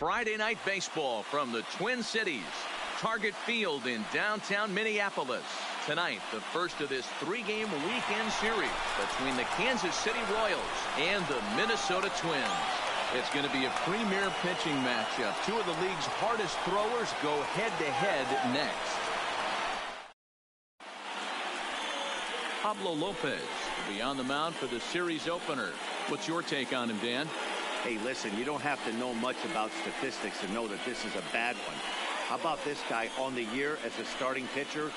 Friday night baseball from the Twin Cities. Target Field in downtown Minneapolis. Tonight, the first of this three-game weekend series between the Kansas City Royals and the Minnesota Twins. It's going to be a premier pitching matchup. Two of the league's hardest throwers go head-to-head next. Pablo Lopez will be on the mound for the series opener. What's your take on him, Dan? Hey, listen, you don't have to know much about statistics to know that this is a bad one. How about this guy on the year as a starting pitcher?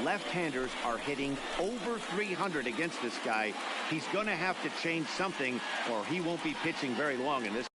Left-handers are hitting over 300 against this guy. He's going to have to change something or he won't be pitching very long in this.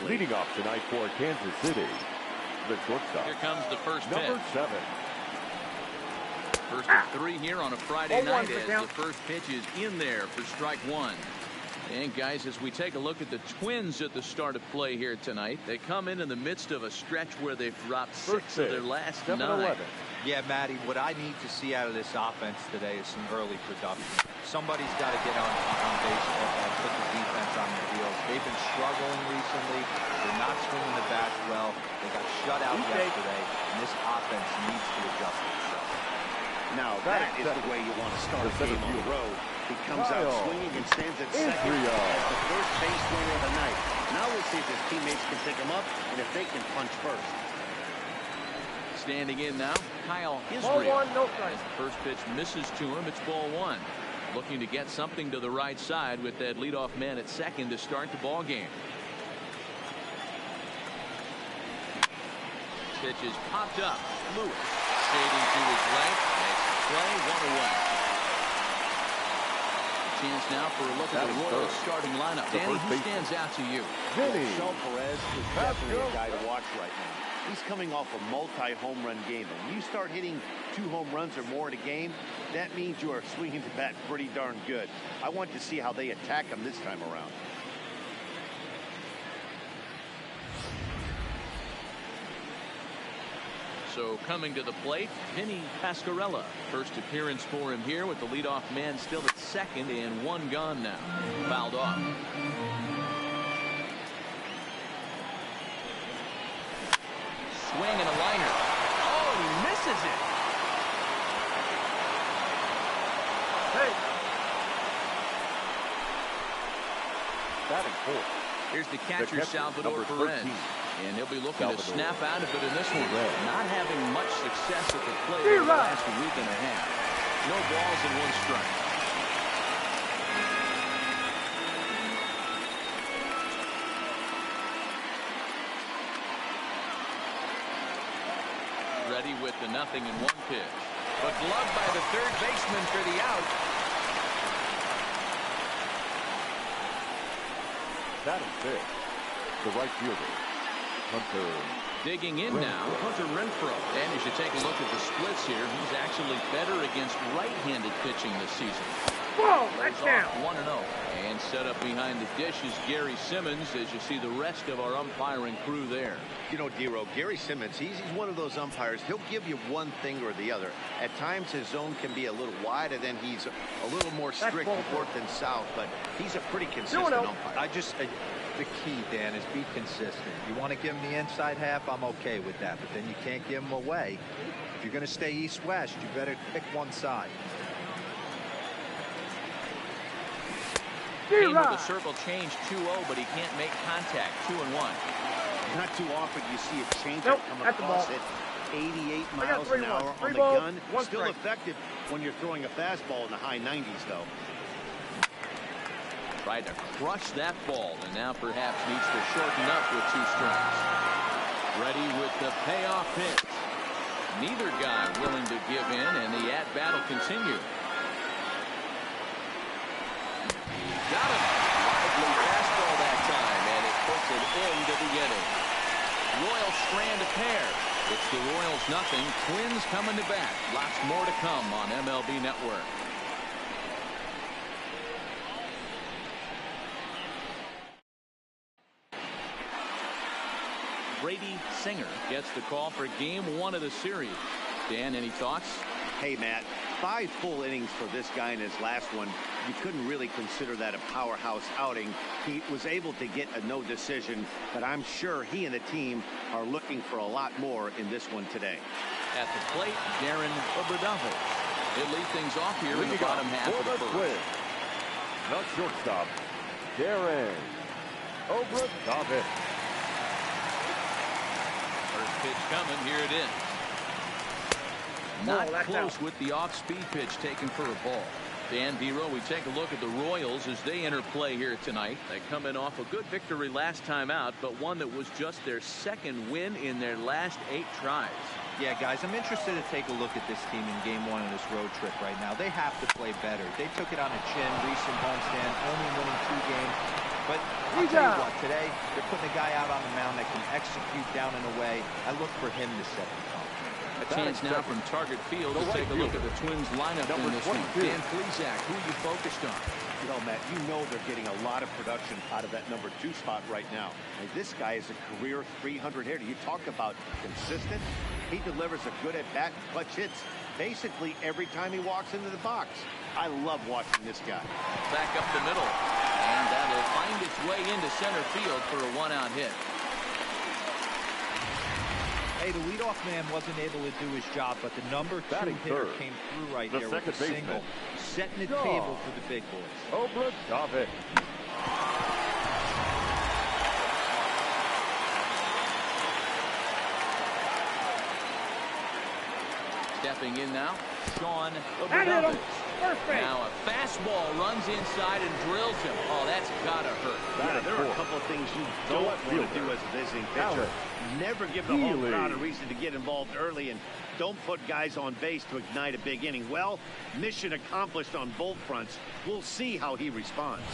Leading off tonight for Kansas City, the shortstop. Here comes the first pitch. Number 7. First of 3 here on a Friday night as the first pitch is in there for strike 1. And guys, as we take a look at the Twins at the start of play here tonight, they come in the midst of a stretch where they've dropped 6 of their last 9. Yeah, Matty, what I need to see out of this offense today is some early production. Somebody's got to get on base and put the defense on their heels. They've been struggling recently. They're not swinging the bat well. They got shut out yesterday, and this offense needs to adjust itself. Now, that is the way you want to start a game on the road. He comes out swinging and stands at second as the first base runner of the night. Now we'll see if his teammates can pick him up and if they can punch first. Standing in now, Kyle Israel. Ball 1, no strike. As the first pitch misses to him, it's ball 1. Looking to get something to the right side with that leadoff man at second to start the ball game. Pitch is popped up. Lewis shading to his right. Makes the play, 1 away. Chance now for a look at the Royals starting lineup. Danny, who stands out to you? Marcel Perez is definitely a guy to watch right now. He's coming off a multi-home run game. And when you start hitting 2 home runs or more in a game, that means you are swinging the bat pretty darn good. I want to see how they attack him this time around. So coming to the plate, Vinny Pasquarella. First appearance for him here with the leadoff man still at second and 1 gone now. Fouled off. Swing and a liner. Oh, he misses it. Hey. Batting 4. Here's the catcher, Salvador Perez. And he'll be looking to snap out of it in this one. Not having much success at the plate over the last week and a half. No balls and 1 strike. Ready with the 0-1 pitch. But gloved by the third baseman for the out. Batting 5th, the right fielder, Hunter. Digging in now, Hunter Renfroe. And as you take a look at the splits here, he's actually better against right-handed pitching this season. Whoa, that's down. 1-0. And set up behind the dish is Gary Simmons as you see the rest of our umpiring crew there. You know, Dero, Gary Simmons, he's one of those umpires. He'll give you one thing or the other. At times his zone can be a little wide, and then he's a little more strict north than south, but he's a pretty consistent umpire. The key, Dan, is be consistent. You want to give him the inside half, I'm okay with that, but then you can't give him away. If you're going to stay east-west, you better pick one side. Game of the circle change 2-0, but he can't make contact. 2-1. Not too often you see a changeup come across at 88 miles an hour on the gun. Still effective when you're throwing a fastball in the high 90s, though. Tried to crush that ball, and now perhaps needs to shorten up with 2 strikes. Ready with the payoff pitch. Neither guy willing to give in, and the at-bat will continue. Got him. Lively fastball that time, and it puts it into the inning. Royals strand a pair. It's the Royals 0. Twins coming to bat. Lots more to come on MLB Network. Brady Singer gets the call for game 1 of the series. Dan, any thoughts? Hey, Matt, 5 full innings for this guy in his last one. You couldn't really consider that a powerhouse outing. He was able to get a no decision, but I'm sure he and the team are looking for a lot more in this one today. At the plate, Darren Obradavo. It lead things off here in the bottom half of the first. The shortstop, Darren Obradavo. First pitch coming. Here it is. Not close with the off-speed pitch taken for a ball. Dan Dero, we take a look at the Royals as they enter play here tonight. They come in off a good victory last time out, but one that was just their 2nd win in their last 8 tries. Yeah, guys, I'm interested to take a look at this team in game 1 of this road trip right now. They have to play better. They took it on the chin, recent homestand, only winning 2 games. But I'll tell you what, today they're putting a guy out on the mound that can execute down and away. I look for him to set the tone. A chance now from Target Field to take a look at the Twins lineup in this one. Dan Plesac, who are you focused on? You know, Matt, you know they're getting a lot of production out of that number 2 spot right now. And this guy is a career 300 hitter. You talk about consistent. He delivers a good at-bat, clutch hits basically every time he walks into the box. I love watching this guy. Back up the middle. And that'll find its way into center field for a 1-out hit. Hey, the leadoff man wasn't able to do his job, but the number 2 hitter came through right there with a single, setting the table for the big boys. Obradovich. Stepping in now, Sean That hit him. Obradovich. First base. Now a fastball runs inside and drills him. Oh, that's gotta hurt. Yeah, there are a couple of things you don't want to do as a visiting pitcher. Never give the home crowd a reason to get involved early, and don't put guys on base to ignite a big inning. Well, mission accomplished on both fronts. We'll see how he responds.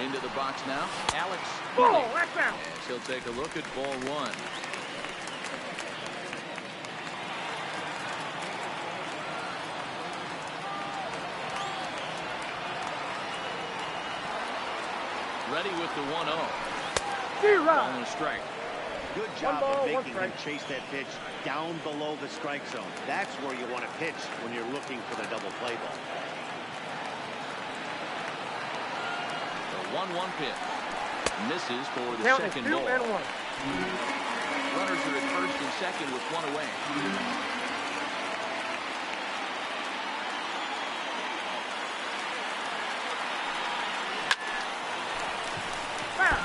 Into the box now, Alex. Ball, that's out. As he'll take a look at ball 1. Ready with the 1-0. Zero. Ball and a strike. Good job ball, of one making him strike. chase that pitch down below the strike zone. That's where you want to pitch when you're looking for the double play ball. The 1-1 pitch. Misses for the Count is second 2 ball. and 1. Runners are at first and second with 1 away. Foul.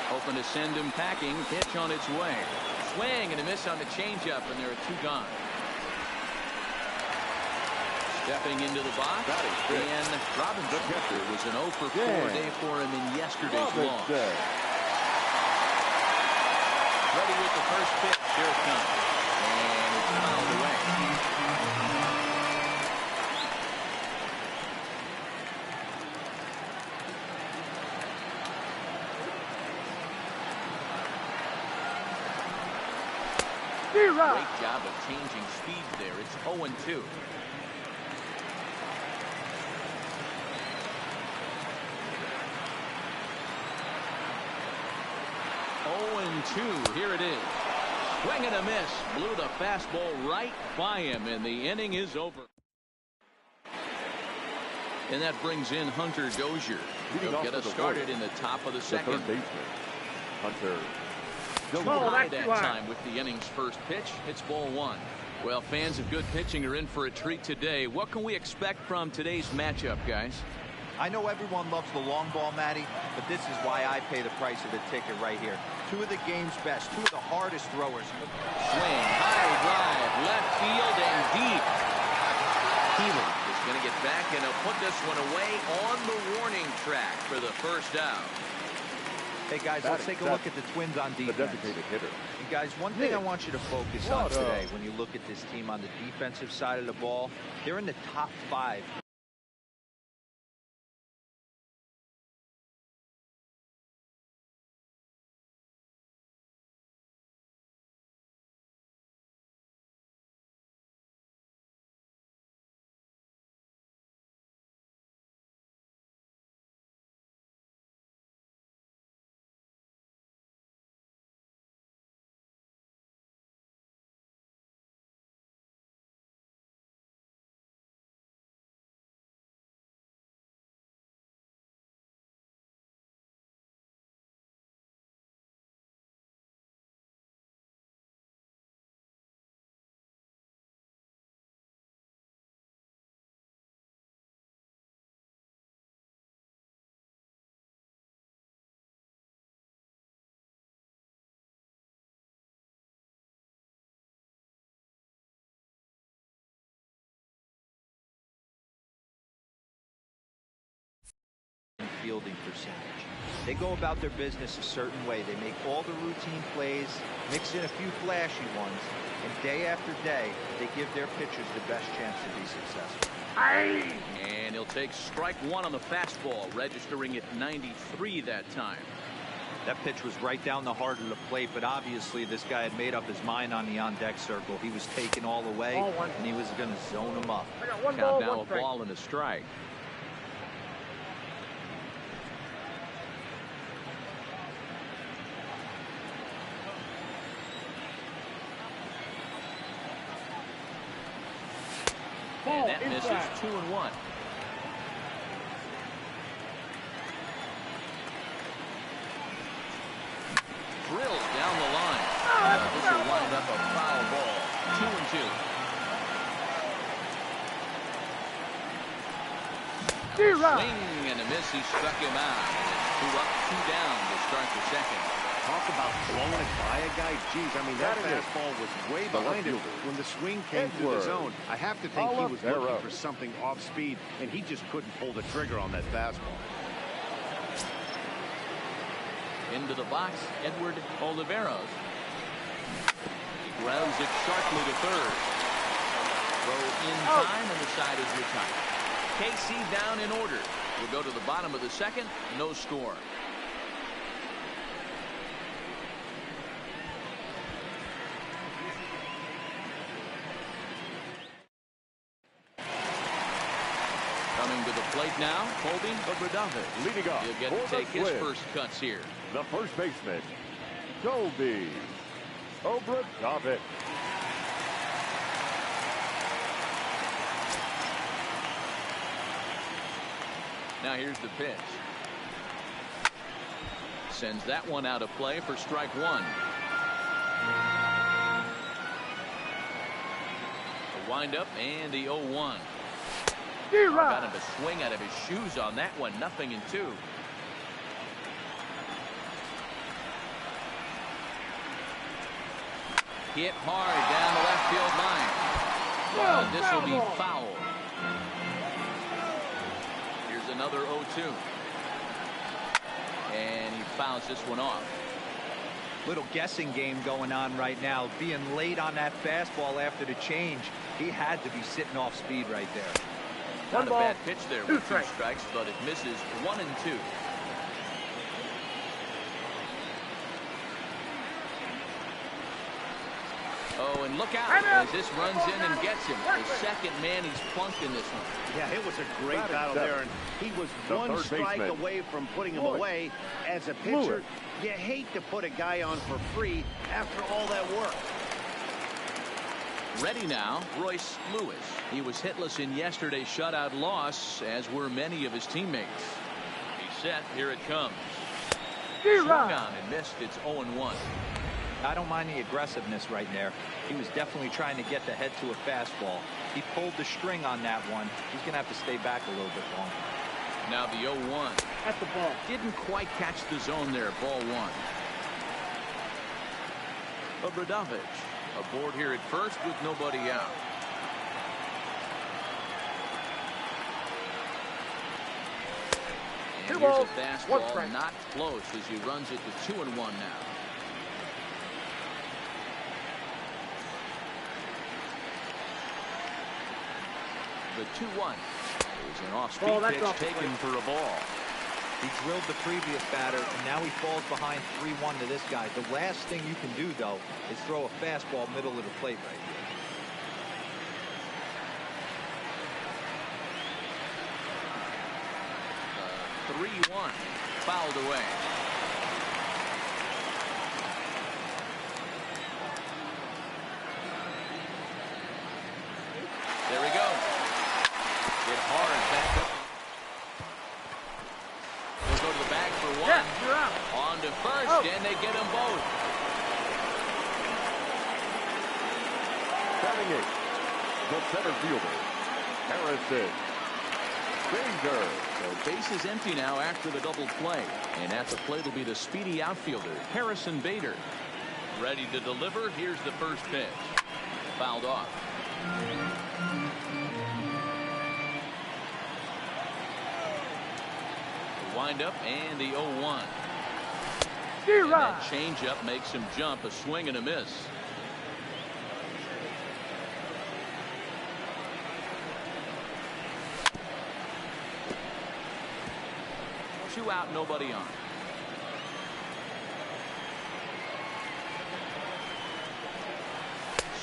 Hoping to send him packing. Pitch on its way. Swing and a miss on the changeup, and there are 2 gone. Stepping into the box, and Robinson. It was an 0 for 4 day for him in yesterday's loss. Ready with the first pitch. Here it comes. And it's fouled away. Zero. Great job of changing speeds there. It's 0-2. Here it is. Swing and a miss. Blew the fastball right by him, and the inning is over. And that brings in Hunter Dozier. He'll get us started in the top of the second. Third baseman, Hunter Ball, High that's that too high. time with the inning's first pitch. It's ball 1. Well, fans of good pitching are in for a treat today. What can we expect from today's matchup, guys? I know everyone loves the long ball, Matty, but this is why I pay the price of the ticket right here. 2 of the game's best, 2 of the hardest throwers. Swing, high drive, left field and deep. Healy is going to get back and he'll put this one away on the warning track for the first out. Hey, guys, let's take a look at the Twins on the defense. designated hitter. And guys, one thing I want you to focus on today when you look at this team on the defensive side of the ball, they're in the top 5. Fielding percentage. They go about their business a certain way. They make all the routine plays, mix in a few flashy ones, and day after day, they give their pitchers the best chance to be successful. And he'll take strike one on the fastball, registering at 93 that time. That pitch was right down the heart of the plate, but obviously this guy had made up his mind on the on-deck circle. He was taken all the way, and he was going to zone him up. One Count ball, now one a strike. ball and a strike. Ball And that misses. inside. 2-1. Drilled down the line. This will wind up a foul ball. 2-2. Swing and a miss. He struck him out. It's 2 up, 2 down to start the second. Talk about blowing it by a guy. Geez, I mean, that fastball was way behind him when the swing came through the zone. I have to think he was looking for something off speed, and he just couldn't pull the trigger on that fastball. Into the box, Edward Oliveros. He grounds it sharply to third. Throw in time, and the side is retired. KC down in order. We'll go to the bottom of the second. No score. Coming to the plate now, Colby Obradovich. Leading up He'll get for to take the his Twins, first cuts here. the first baseman, Colby Obradovich. Now here's the pitch. Sends that one out of play for strike one. The windup and the 0-1. Got him a swing out of his shoes on that one. 0-2. Hit hard down the left field line. This will be foul. Here's another 0-2. And he fouls this one off. Little guessing game going on right now. Being late on that fastball after the change, he had to be sitting off speed right there. Not a bad pitch there with 2 strikes, but it misses 1 and 2. Oh, and look out as this runs in and gets him. The second man he's plunked in this one. Yeah, it was a great battle there, and he was one strike away from putting him away. As a pitcher, you hate to put a guy on for free after all that work. Ready now, Royce Lewis. He was hitless in yesterday's shutout loss, as were many of his teammates. He's set. Here it comes. Swung on and missed. It's 0-1. I don't mind the aggressiveness right there. He was definitely trying to get the head to a fastball. He pulled the string on that one. He's going to have to stay back a little bit longer. Now the 0-1. At the ball. Didn't quite catch the zone there. Ball 1. Obradovich aboard here at first with nobody out. And here's a fastball not close as he runs it to 2-1 now. The 2-1 is an off-speed pitch taken for a ball. He drilled the previous batter, and now he falls behind 3-1 to this guy. The last thing you can do, though, is throw a fastball middle of the plate right here. 3-1 fouled away. There we go. Hit hard back up. We'll go to the bag for 1. Yeah, you're out. On to first, and they get them both. Batting 8, the center fielder, Harrison Bader. So base is empty now after the double play. And at the plate will be the speedy outfielder, Harrison Bader. Ready to deliver. Here's the first pitch. Fouled off. Wind-up and the 0-1. And that changeup makes him jump. A swing and a miss. 2 out, nobody on.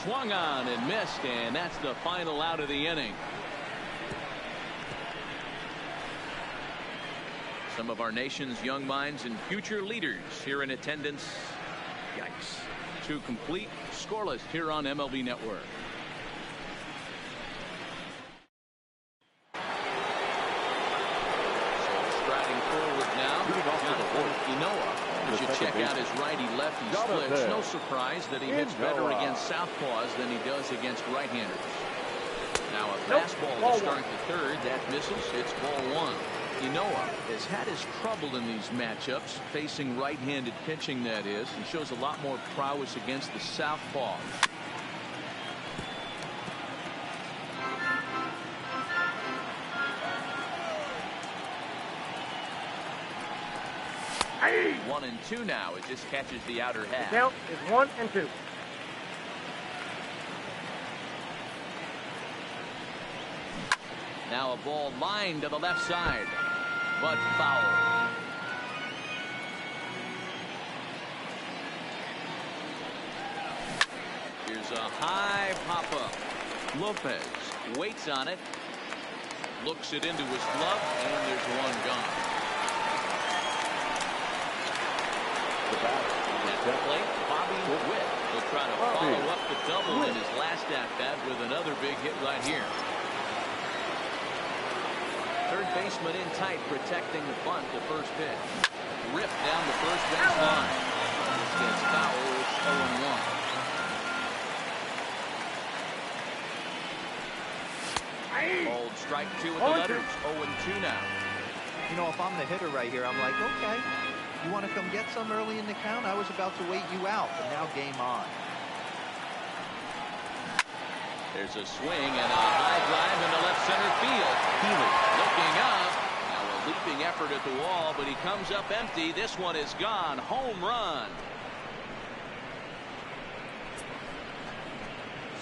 Swung on and missed, and that's the final out of the inning. Some of our nation's young minds and future leaders here in attendance. Yikes. 2 complete, scoreless here on MLB Network. So striding forward now, Jonathan Inoa. You should check out his righty-lefty split. It's no surprise that he hits better against southpaws than he does against right-handers. Now a fastball to start the third. That misses. It's ball 1. Inoa has had his trouble in these matchups, facing right-handed pitching, that is. He shows a lot more prowess against the southpaws. Hey. 1-2 now. It just catches the outer half. The count is 1-2. Now a ball lined to the left side, but foul. Here's a high pop-up. Lopez waits on it, looks it into his glove, and there's one gone. At the plate, Bobby Witt will try to follow up the double in his last at-bat with another big hit right here. Third baseman in tight, protecting the bunt to first pitch. Ripped down the first base line. This gets foul. It's 0-1. Old strike 2 with the letters. 0-2 now. You know, if I'm the hitter right here, I'm like, okay, you want to come get some early in the count? I was about to wait you out, but now game on. There's a swing and a high drive into left center field. Healy looking up. Now a leaping effort at the wall, but he comes up empty. This one is gone. Home run.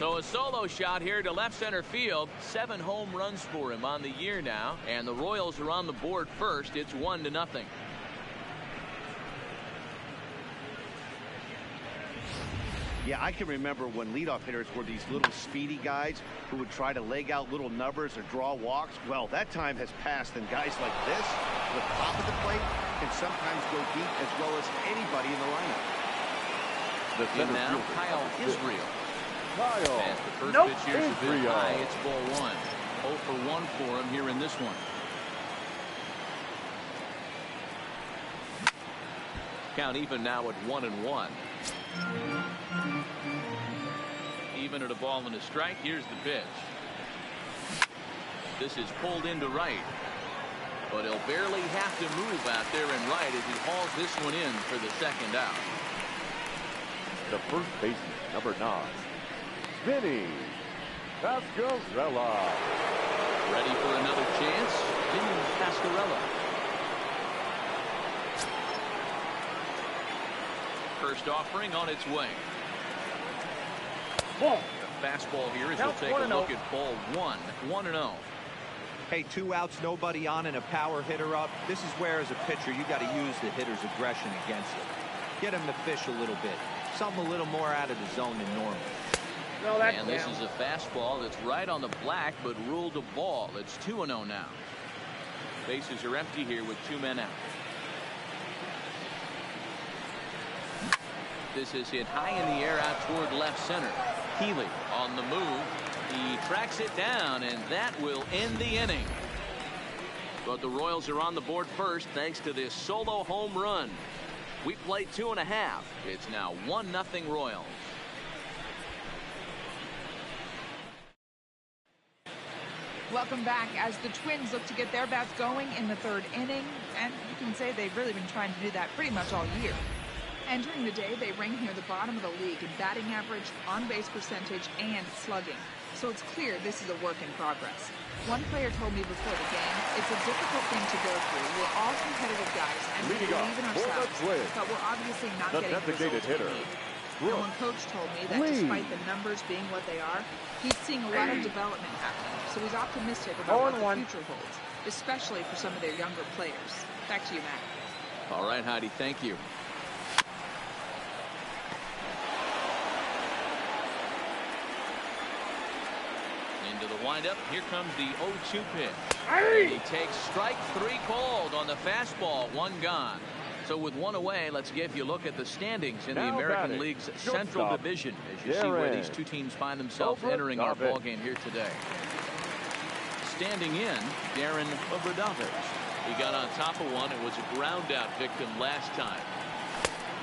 So a solo shot here to left center field. 7 home runs for him on the year now. And the Royals are on the board first. It's 1-0. Yeah, I can remember when leadoff hitters were these little speedy guys who would try to leg out little numbers or draw walks. Well, that time has passed, and guys like this, the top of the plate, can sometimes go deep as well as anybody in the lineup. And now Kyle Israel. And the first pitch here's a bit high. It's ball 1. 0 for 1 for him here in this one. Count even now at 1-1. Even at a ball and a strike. Here's the pitch. This is pulled into right, but he'll barely have to move out there in right as he hauls this one in for the second out. The first baseman, number 9, Vinny Pascarella. Ready for another chance. Vinny Pascarella. First offering on its way. Ball. The fastball here as we'll take a look at ball 1. 1-0. Hey, 2 outs, nobody on, and a power hitter up. This is where, as a pitcher, you got to use the hitter's aggression against it. Get him to fish a little bit. Something a little more out of the zone than normal. No, that's and this is a fastball that's right on the black, but ruled a ball. It's 2-0 now. Bases are empty here with 2 men out. This is hit high in the air out toward left center. Healy on the move. He tracks it down, and that will end the inning. But the Royals are on the board first thanks to this solo home run. We played 2.5. It's now 1-0 Royals. Welcome back as the Twins look to get their bats going in the 3rd inning. And you can say they've really been trying to do that pretty much all year. Entering the day, they rank near the bottom of the league in batting average, on-base percentage, and slugging. So so it's clear this is a work in progress. One player told me before the game, it's a difficult thing to go through. We're all competitive guys, and we Leading believe in off for the ourselves, Twins, but we're obviously not the getting the designated results we hitter, need. And one coach told me that Lee. despite the numbers being what they are, he's seeing a lot of development happening, so he's optimistic about what the future holds, especially for some of their younger players. Back to you, Matt. All right, Heidi, thank you. Into the windup. Here comes the 0-2 pitch. And he takes strike 3 called on the fastball. 1 gone. So with 1 away, let's give you a look at the standings in the Now American batting, League's shortstop, Central Division as you see where Darren these two teams find themselves Obradovich. entering our ball game here today. Standing in, Darren Obradovich. He got on top of one. It was a ground out victim last time.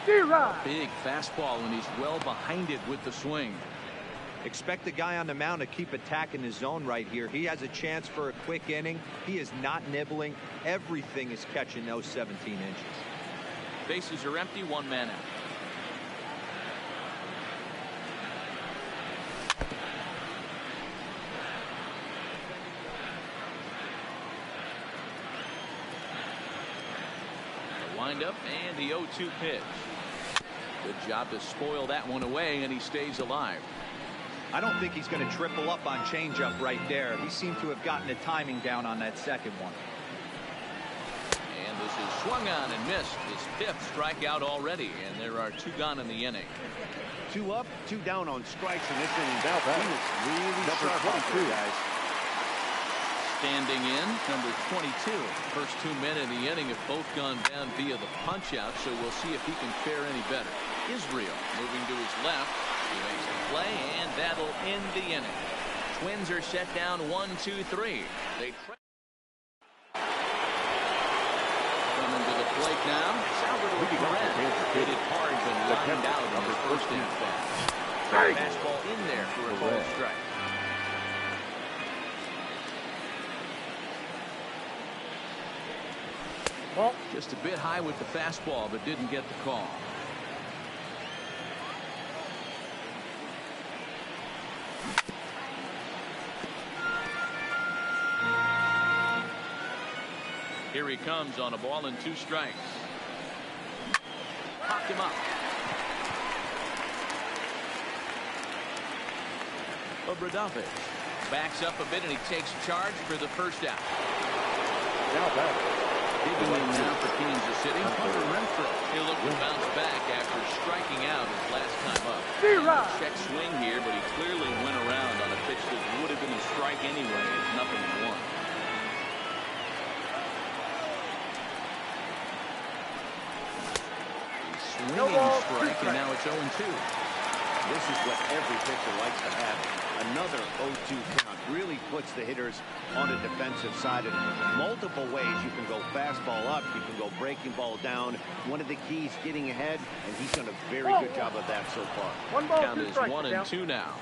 Big fastball, and he's well behind it with the swing. Expect the guy on the mound to keep attacking his zone right here. He has a chance for a quick inning. He is not nibbling. Everything is catching those 17 inches. Bases are empty, 1 man out. The windup and the 0-2 pitch. Good job to spoil that one away, and he stays alive. I don't think he's going to triple up on changeup right there. He seemed to have gotten the timing down on that second one. And this is swung on and missed. His 5th strikeout already, and there are 2 gone in the inning. 2 up, 2 down on strikes in this inning. Now He batting, was really number sharp out 22. there, guys. Standing in, number 22. First 2 men in the inning have both gone down via the punch-out, so we'll see if he can fare any better. Israel moving to his left. He makes a play, and that'll end the inning. Twins are set down 1-2-3. They coming to the plate now. Salvador Perez hit it hard but lined out in the first inning. Fastball in there for a ball strike. Just a bit high with the fastball, but didn't get the call. Here he comes on a ball and 2 strikes. Popped him up. Obradovich backs up a bit, and he takes charge for the first out. Now batting, Digging in now for Kansas City, Hunter Renfroe. He'll look to bounce back after striking out his last time up. Check swing here, but he clearly went around on a pitch that would have been a strike anyway. It's 0-1. Swinging strike, and now it's 0-2. This is what every pitcher likes to have. Another 0-2 count really puts the hitters on the defensive side in multiple ways. You can go fastball up, you can go breaking ball down. One of the keys getting ahead, and he's done a very good job of that so far. Count is 1-2 now.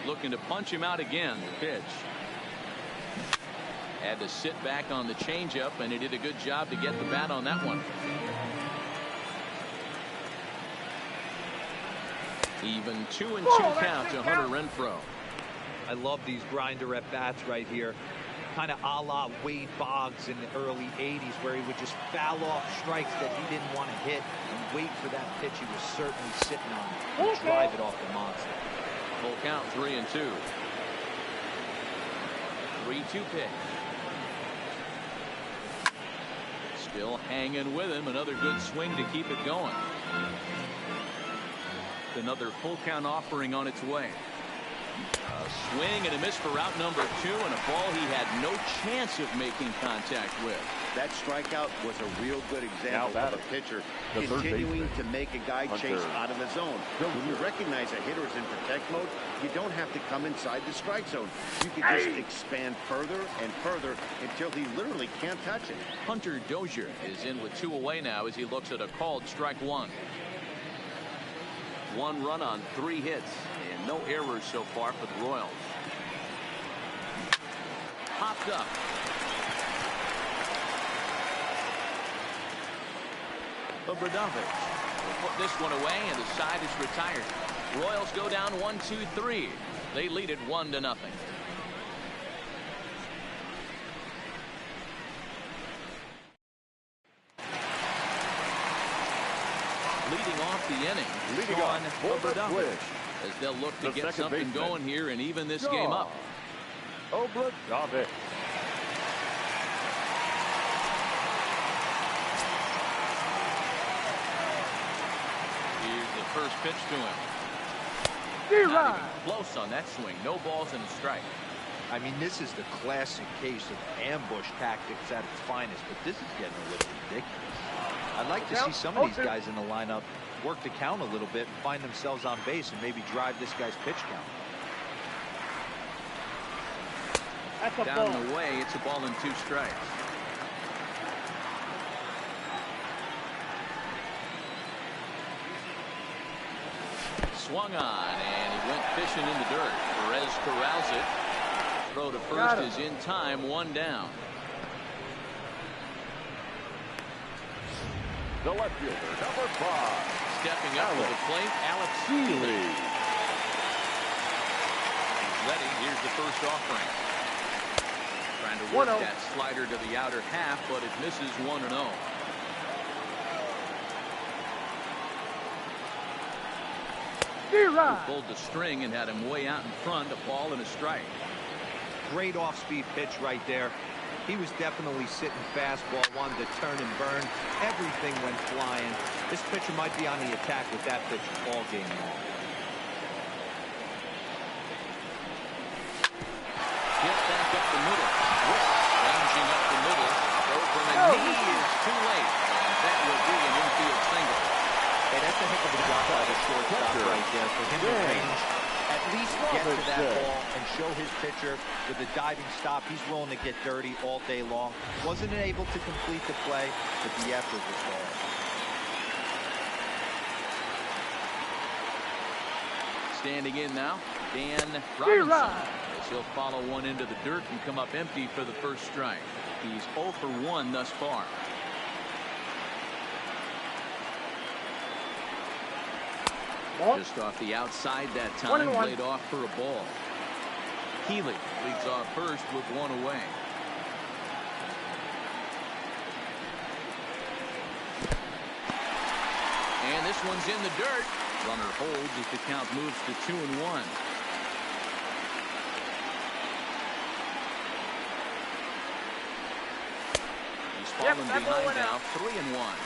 Looking to punch him out again. The pitch. Had to sit back on the changeup, and he did a good job to get the bat on that one. Even 2-2 count to Hunter Renfroe. I love these grinder at bats right here. Kind of a la Wade Boggs in the early 80s, where he would just foul off strikes that he didn't want to hit and wait for that pitch he was certainly sitting on and drive it off the monster. Full count, 3-2. 3-2 pitch. Still hanging with him. Another good swing to keep it going. Another full count offering on its way. A swing and a miss for out number 2, and a ball he had no chance of making contact with. That strikeout was a real good example of a pitcher continuing to make a guy chase out of the zone. When you recognize a hitter is in protect mode, you don't have to come inside the strike zone. You can just expand further and further until he literally can't touch it. Hunter Dozier is in with 2 away now as he looks at a called strike 1. 1 run on 3 hits and no errors so far for the Royals. Popped up. Obradovich will put this one away, and the side is retired. Royals go down 1-2-3. They lead it 1-0. Leading off the inning, Leading Sean off for the Obradovich, Twins, as they'll look to the get second something baseman, going here and even this game up. Obradovich. Here's the first pitch to him. Not even close on that swing. No balls and a strike. I mean, this is the classic case of ambush tactics at its finest, but this is getting a little ridiculous. I'd like to see some of these guys in the lineup work the count a little bit and find themselves on base and maybe drive this guy's pitch count. That's a Down ball. and away, it's a ball and 2 strikes. Swung on, and he went fishing in the dirt. Perez corrals it. Throw to first is in time, 1 down. The left fielder, number 5. Stepping up to the plate, Alex Healy. Ready, here's the first offering. Trying to work that slider to the outer half, but it misses 1-0. Pulled the string and had him way out in front, a ball and a strike. Great off-speed pitch right there. He was definitely sitting fastball, wanted to turn and burn. Everything went flying. This pitcher might be on the attack with that pitch all game long. Hit back up the middle. Ranging up the middle. Throw from a knee is too late. That will be an infield single. Hey, that's a heck of a job by the shortstop right there for him to range. At least get to that ball and show his pitcher with a diving stop. He's willing to get dirty all day long. Wasn't able to complete the play, but the effort was there. Standing in now, Dan Robinson. As he'll follow one into the dirt and come up empty for the first strike. He's 0 for 1 thus far. Just off the outside that time, laid off for a ball. Healy leads off first with 1 away. And this one's in the dirt. Runner holds as the count moves to 2-1. He's fallen behind now, 3-1.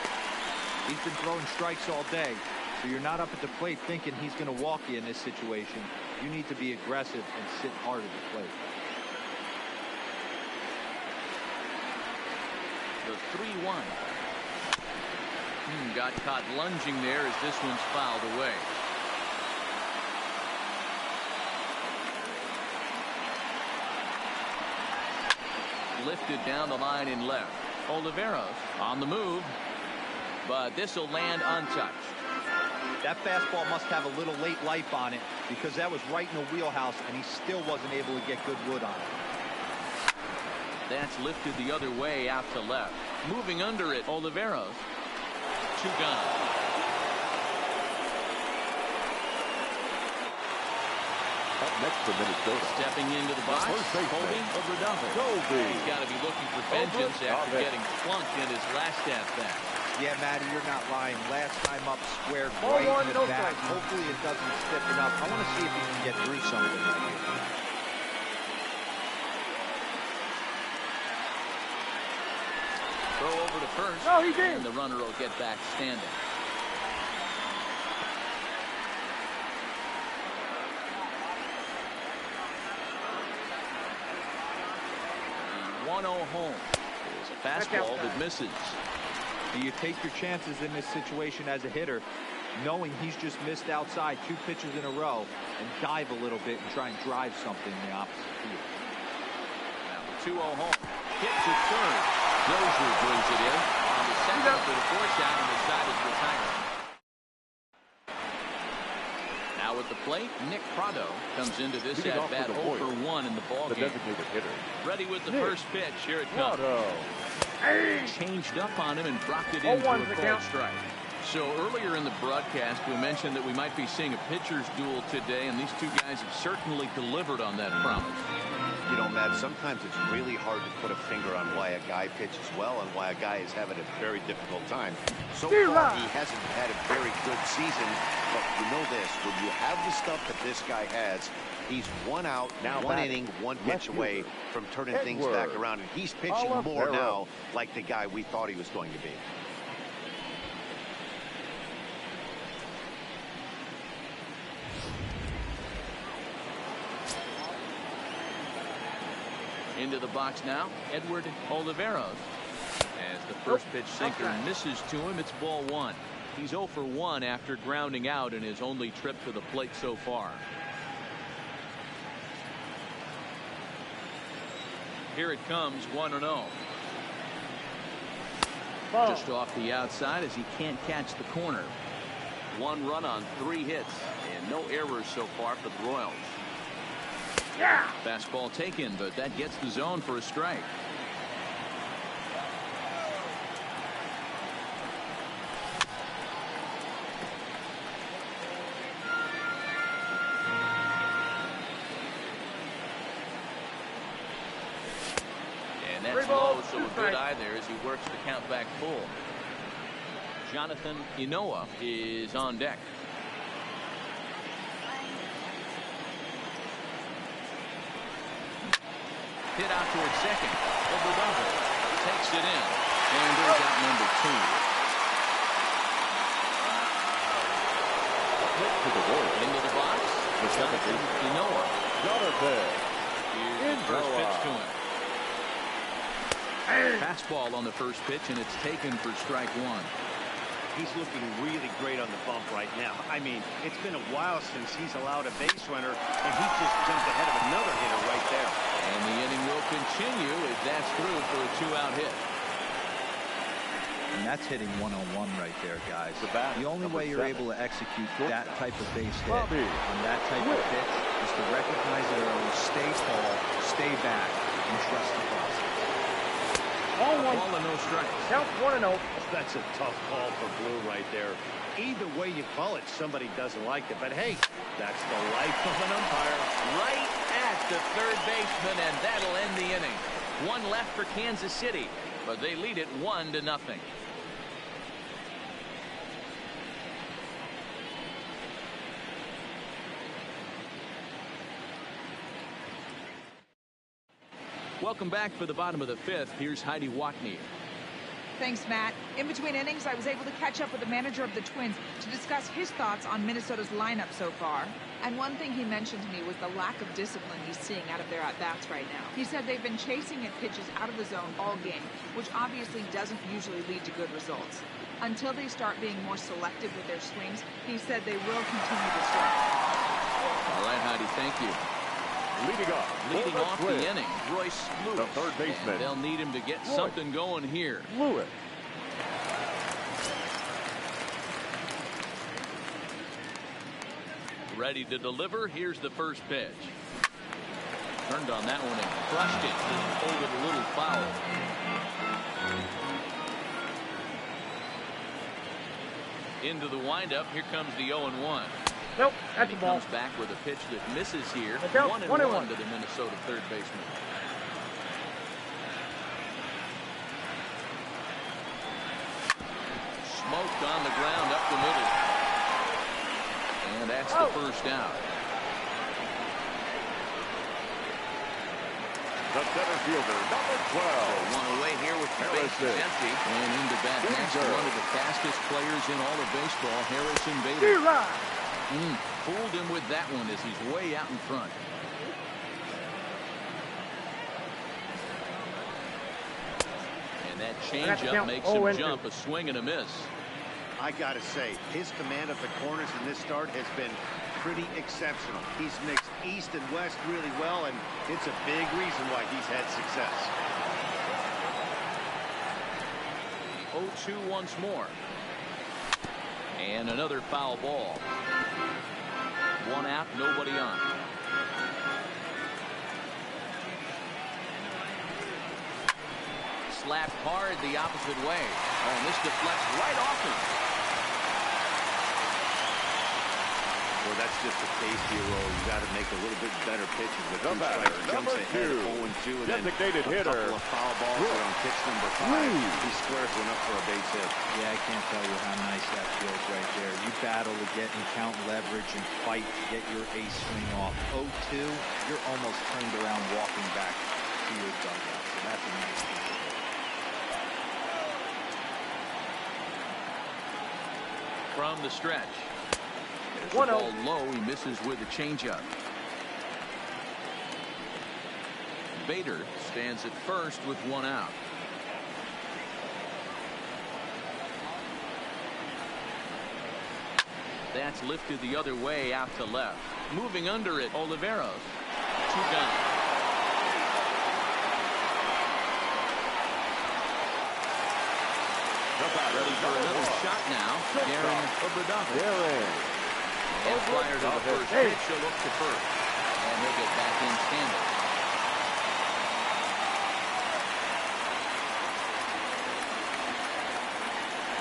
He's been throwing strikes all day. So you're not up at the plate thinking he's going to walk you in this situation. You need to be aggressive and sit hard at the plate. The 3-1. Got caught lunging there as this one's fouled away. Lifted down the line in left. Oliveros on the move, but this will land untouched. That fastball must have a little late life on it because that was right in the wheelhouse and he still wasn't able to get good wood on it. That's lifted the other way out to left. Moving under it, Oliveros. 2 gone. Up next for Minnesota. Stepping into the box, Colby Obradovich. He's got to be looking for vengeance after getting flunked in his last at-bat. Yeah, Matty, you're not lying. Last time up, squared right in the back. Hopefully it doesn't stiffen up. I want to see if he can get through something right here. Throw over to first. No, he did. And the runner will get back standing. The 1-0 home. There's a fastball that misses. Do you take your chances in this situation as a hitter, knowing he's just missed outside 2 pitches in a row, and dive a little bit and try and drive something in the opposite field? Now the 2-0 home. Hit to third. Dozier brings it in. On the second for the force out, and the side is retired. Now at the plate, Nick Prado comes into this at-bat 0 for 1 in the ball game. Designated hitter. Ready with the first pitch. Here it comes. Changed up on him and dropped it in for a called strike. So earlier in the broadcast, we mentioned that we might be seeing a pitcher's duel today, and these two guys have certainly delivered on that promise. You know, Matt, sometimes it's really hard to put a finger on why a guy pitches well and why a guy is having a very difficult time. So far, he hasn't had a very good season, but you know this, when you have the stuff that this guy has, he's 1 out, now 1 inning, 1 pitch away from turning things back around, and he's pitching more now like the guy we thought he was going to be. Into the box now, Edward Oliveros. As the first pitch sinker misses to him, it's ball 1. He's 0 for 1 after grounding out in his only trip to the plate so far. Here it comes, 1-0. Just off the outside as he can't catch the corner. 1 run on 3 hits and no errors so far for the Royals. Fastball taken, but that gets the zone for a strike. And that's low, so a good eye there as he works the count back full. Jonathan Inoa is on deck. Hit out towards second. Oberdova takes it in. And there's out number 2. Hit to the wall. Into the box. The second base. Inoa. Jonathan. Here's the first pitch to him. Fastball on the first pitch, and it's taken for strike 1. He's looking really great on the bump right now. I mean, it's been a while since he's allowed a base runner, and he just jumped ahead of another hitter right there. And the inning will continue as that's through for a 2-out hit. And that's hitting 101 right there, guys. The only way you're able to execute that type of base hit on that type of pitch is to recognize it early, stay tall, stay back, and trust the process. Ball and no strikes. Count 1-0. That's a tough call for Blue right there. Either way you call it, somebody doesn't like it. But hey, that's the life of an umpire. Right at the third baseman, and that'll end the inning. 1 left for Kansas City, but they lead it 1-0. Welcome back for the bottom of the 5th. Here's Heidi Watney. Thanks, Matt. In between innings, I was able to catch up with the manager of the Twins to discuss his thoughts on Minnesota's lineup so far. And one thing he mentioned to me was the lack of discipline he's seeing out of their at-bats right now. He said they've been chasing at pitches out of the zone all game, which obviously doesn't usually lead to good results. Until they start being more selective with their swings, he said they will continue to struggle. All right, Heidi, thank you. Leading off the inning, Royce Lewis. The third baseman. And they'll need him to get something going here. Lewis. Ready to deliver. Here's the first pitch. Turned on that one and crushed it. Just pulled it a little foul. Into the windup. Here comes the 0-1. Nope, that's he a ball. comes back with a pitch that misses here. 1-1 to the Minnesota third baseman. Smoked on the ground up the middle. And that's the first out. The center fielder, number 12. 1 away here with the bases empty. And into bat next, one of the fastest players in all of baseball, Harrison Bader. Fooled him with that one as he's way out in front. And that changeup makes him jump, a swing and a miss. I gotta say, his command of the corners in this start has been pretty exceptional. He's mixed east and west really well, and it's a big reason why he's had success. 0-2 once more. And another foul ball. 1 out, nobody on. Slapped hard the opposite way. Oh, and this deflects right off him. that's just a tasty roll. You got to make a little bit better pitches with The two batter, strikes. number Jumps ahead 2, 0-2, and then designated a hitter, couple of foul balls Brooks on pitch number 5. Reed. He squares one up for a base hit. Yeah, I can't tell you how nice that feels right there. You battle to get and count leverage and fight to get your ace swing off. 0-2, you're almost turned around walking back to your dugout. So that's a nice piece of it. From the stretch. There's the 1-0. ball low. He misses with a changeup. Bader stands at first with 1 out. That's lifted the other way out to left. Moving under it, Oliveros. 2 down. Ready for another shot now. Darren Obradovich. Darren. And flyer to the first pitch. He'll look to first. And he'll get back in standing.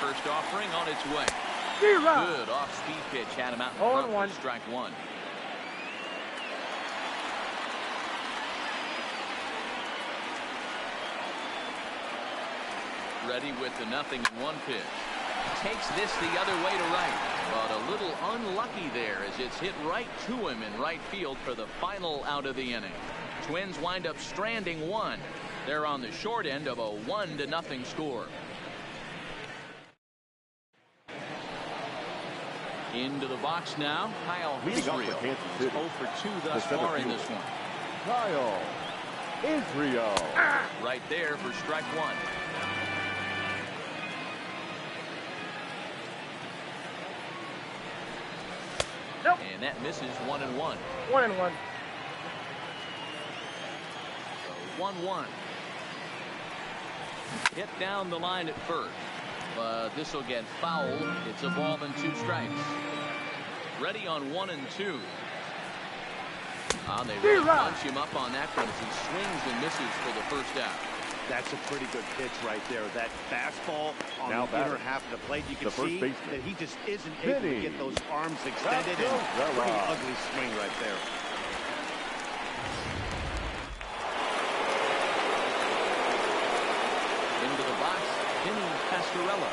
First offering on its way. Good off-speed pitch. Had him out in front for strike 1. Ready with the 0-1 pitch. Takes this the other way to right. But a little unlucky there as it's hit right to him in right field for the final out of the inning. Twins wind up stranding 1. They're on the short end of a 1-0 score. Into the box now, Kyle Leading up Israel. for Kansas City. 0 for 2 thus The center far in fielder. this one. Kyle Israel. Right there for strike 1. Nope. And that misses 1-1. 1-1. So 1-1. Hit down the line at first. But this will get fouled. It's a ball and 2 strikes. Ready on 1 and 2. They really punch him up on that one as he swings and misses for the first out. That's a pretty good pitch right there. That fastball on Now the inner half of the plate. You can the first see baseman. that he just isn't able to Vinny get those arms extended. And Valenzuela. pretty ugly swing right there. Into the box, Vinny Pastorella.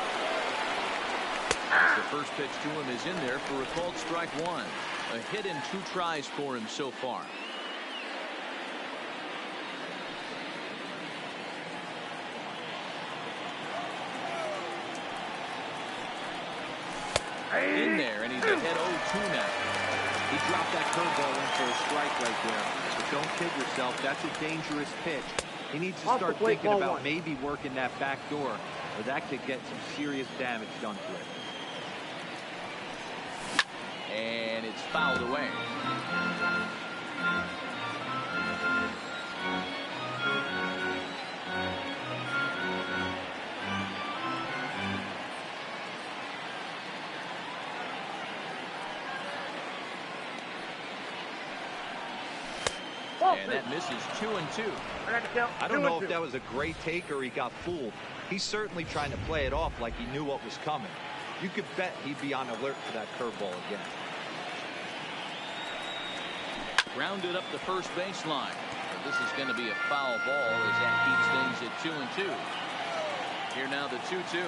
As the first pitch to him is in there for a called strike 1. A hit in 2 tries for him so far. In there, and he's ahead 0-2 now. He dropped that curveball in for a strike right there. But don't kid yourself. That's a dangerous pitch. He needs to Off the start plate, thinking ball about 1. maybe working that back door, or that could get some serious damage done to it. And it's fouled away. And that misses 2 and 2. I don't know if that was a great take or he got fooled. He's certainly trying to play it off like he knew what was coming. You could bet he'd be on alert for that curveball again. Grounded up the first baseline. But this is going to be a foul ball as that keeps things at 2 and 2. Here now the 2-2.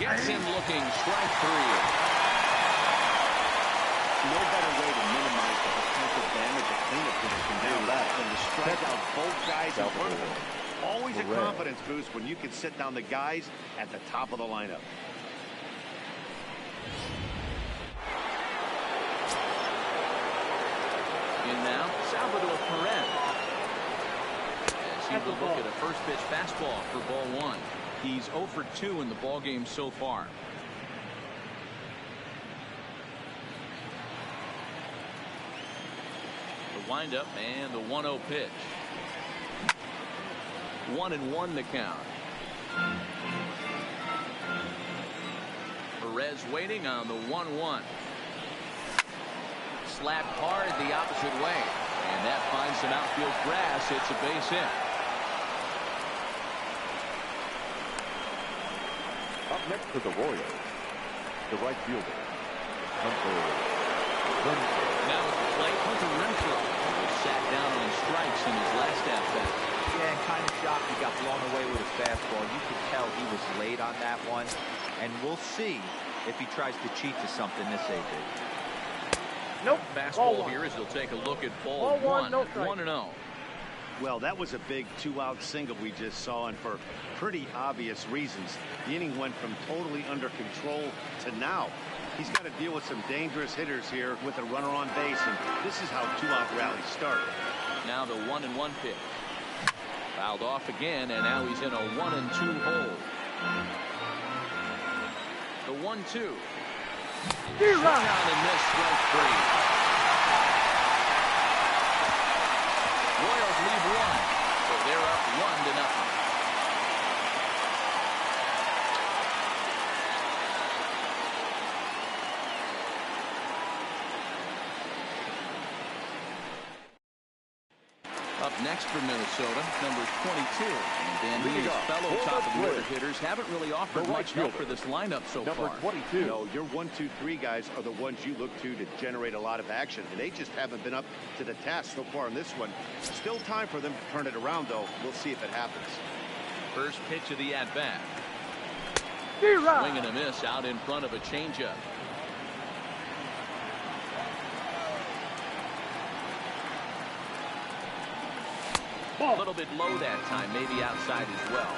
Gets him looking. Strike 3. No better way to minimize the potential damage a cleanup hitter can do than to strike out both guys in front of him. Always a confidence boost when you can sit down the guys at the top of the lineup. In now, Salvador Perez. As he will look at a first pitch fastball for ball 1. He's 0 for 2 in the ball game so far. The windup and the 1-0 pitch. 1-1 the count. Perez waiting on the 1-1. Slapped hard the opposite way, and that finds some outfield grass. It's a base hit. Up next for the Royals, the right fielder, Hunter Now at the plate, Hunter Renfroe was sat down on strikes in his last at-bat. Yeah, and kind of shocked he got blown away with a fastball. You could tell he was late on that one. And we'll see if he tries to cheat to something this AB. Nope. Fastball here as he'll take a look at ball one. No strike. 1-0. Well, that was a big two-out single we just saw, and for pretty obvious reasons. The inning went from totally under control to now. He's got to deal with some dangerous hitters here with a runner on base, and this is how two-out rallies start. Now the 1-1 pitch. Fouled off again, and now he's in a 1-2 hole. The 1-2. Swung on and missed, strike three. Royals lead one, so they're up 1-0. Up next for Minnesota, number 22. And then his fellow top of the order hitters haven't really offered much help for this lineup so far. Number 22. No, your 1, 2, 3 guys are the ones you look to generate a lot of action, and they just haven't been up to the task so far in this one. Still time for them to turn it around, though. We'll see if it happens. First pitch of the at-bat. D-Rod. Swing and a miss out in front of a changeup. A little bit low that time, maybe outside as well.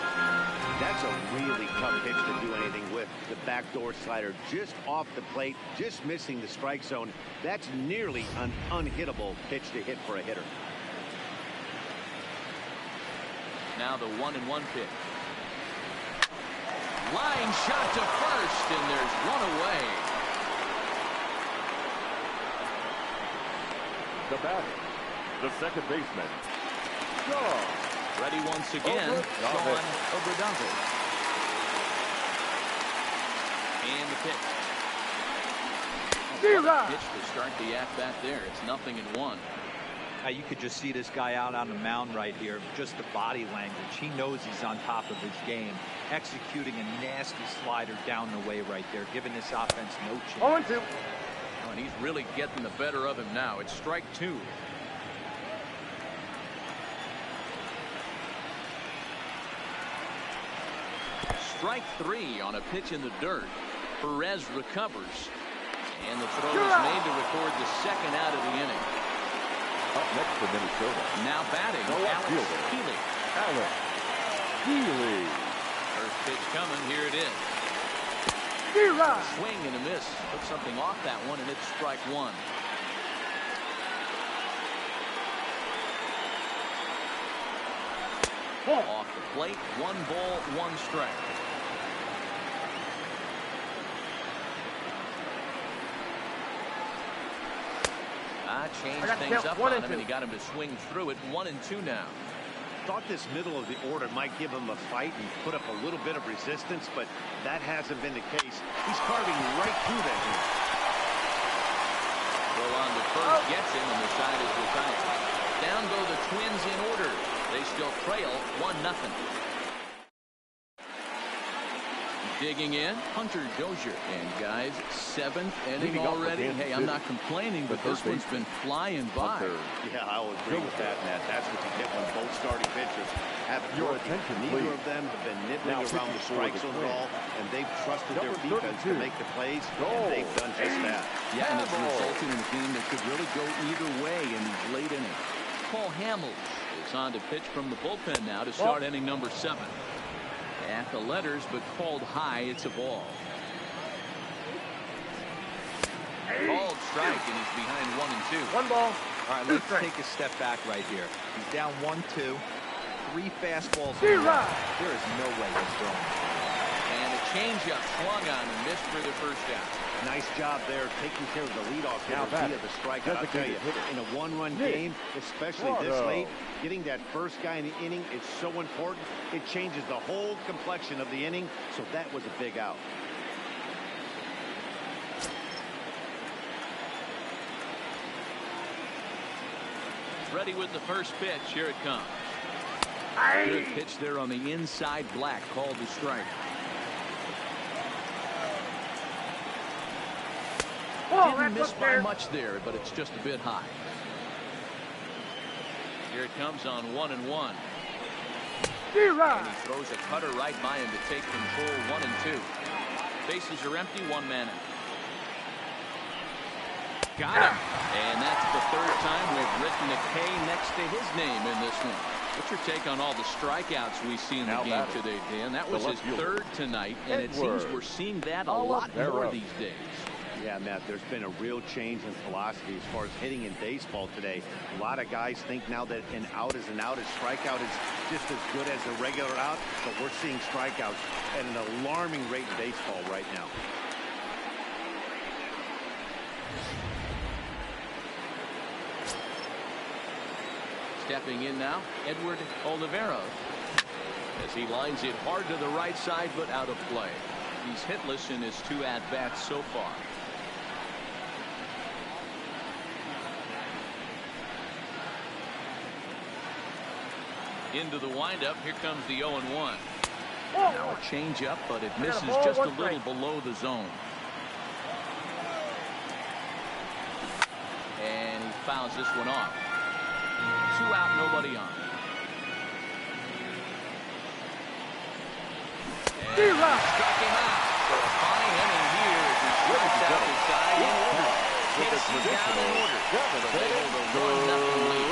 That's a really tough pitch to do anything with. The backdoor slider just off the plate, just missing the strike zone. That's nearly an unhittable pitch to hit for a hitter. Now the 1-1 pitch. Line shot to first, and there's one away. The batter, the second baseman, Ready once again, Sean Obradonko. And the pitch. Pitch to start the at-bat there. It's 0-1. You could just see this guy out on the mound right here. Just the body language. He knows he's on top of his game. Executing a nasty slider down the way right there. Giving this offense no chance. 0-2. Oh, and he's really getting the better of him now. It's strike two. Strike three on a pitch in the dirt. Perez recovers. And the throw is made to record the second out of the inning. up next for Minnesota. Now batting, Alex Healy. Alex Healy. First pitch coming. Here it is. Swing and a miss. Took something off that one, and it's strike one. Off the plate, 1 ball, 1 strike. Changed things up on him, and he got him to swing through it. 1-2 now. Thought this middle of the order might give him a fight and put up a little bit of resistance, but that hasn't been the case. He's carving right through that here. Throw on to first, gets him, and the side is retired. Down go the Twins in order. They still trail 1-0. Digging in, Hunter Dozier. And guys, 7th inning already. Hey, I'm not complaining, but this one's been flying by. Yeah, I'll agree with that, Matt. That's what you get when both starting pitchers have it Your working. attention, Neither please. of them have been nibbling Now around the strike zone at all, and they've trusted their Number defense 32. to make the plays, and they've done just that. Yeah, and it's resulted in a game that could really go either way in these late innings. Paul Hamels is on to pitch from the bullpen now to start inning number 7. At the letters, but called high. It's a ball. Called strike, and he's behind 1-2. 1 ball. All right, let's take a step back right here. He's down 1-2. 3 fastballs. There is no way he's throwing. And a changeup swung on and missed for the first out. Nice job there, taking care of the leadoff Now hitter via the strikeout. I'll tell you, in a one-run game, especially this late, getting that first guy in the inning is so important. It changes the whole complexion of the inning, so that was a big out. Ready with the first pitch. Here it comes. Good pitch there on the inside. Black called the strike. Didn't miss by much there, but it's just a bit high. Here it comes on 1-1. And he throws a cutter right by him to take control. 1-2. Bases are empty. One man out. Got him. And that's the third time we've written a K next to his name in this one. What's your take on all the strikeouts we see in the game today, Dan? That was his third tonight, and it seems we're seeing that a lot more these days. Yeah, Matt, there's been a real change in philosophy as far as hitting in baseball today. A lot of guys think now that an out is an out, a strikeout is just as good as a regular out, but we're seeing strikeouts at an alarming rate in baseball right now. Stepping in now, Edward Oliveros, as he lines it hard to the right side, but out of play. He's hitless in his 2 at-bats so far. Into the windup, here comes the 0-1. Now a change-up, but it misses just a little below the zone. And he fouls this one off. 2 out, nobody on. And struck him out for a fine inning here as he strikes out the side in order. Takes him down in order. So they hold a 1-0 lead.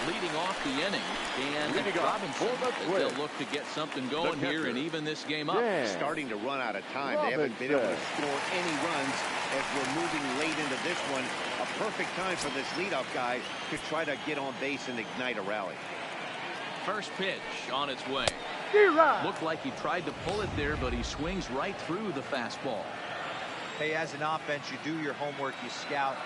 Leading off the inning, and Robinson, they'll look to get something going here and even this game up. Starting to run out of time. They haven't been able to score any runs as we're moving late into this one. A perfect time for this leadoff guy to try to get on base and ignite a rally. First pitch on its way. Looked like he tried to pull it there, but he swings right through the fastball. Hey, as an offense, you do your homework, you scout.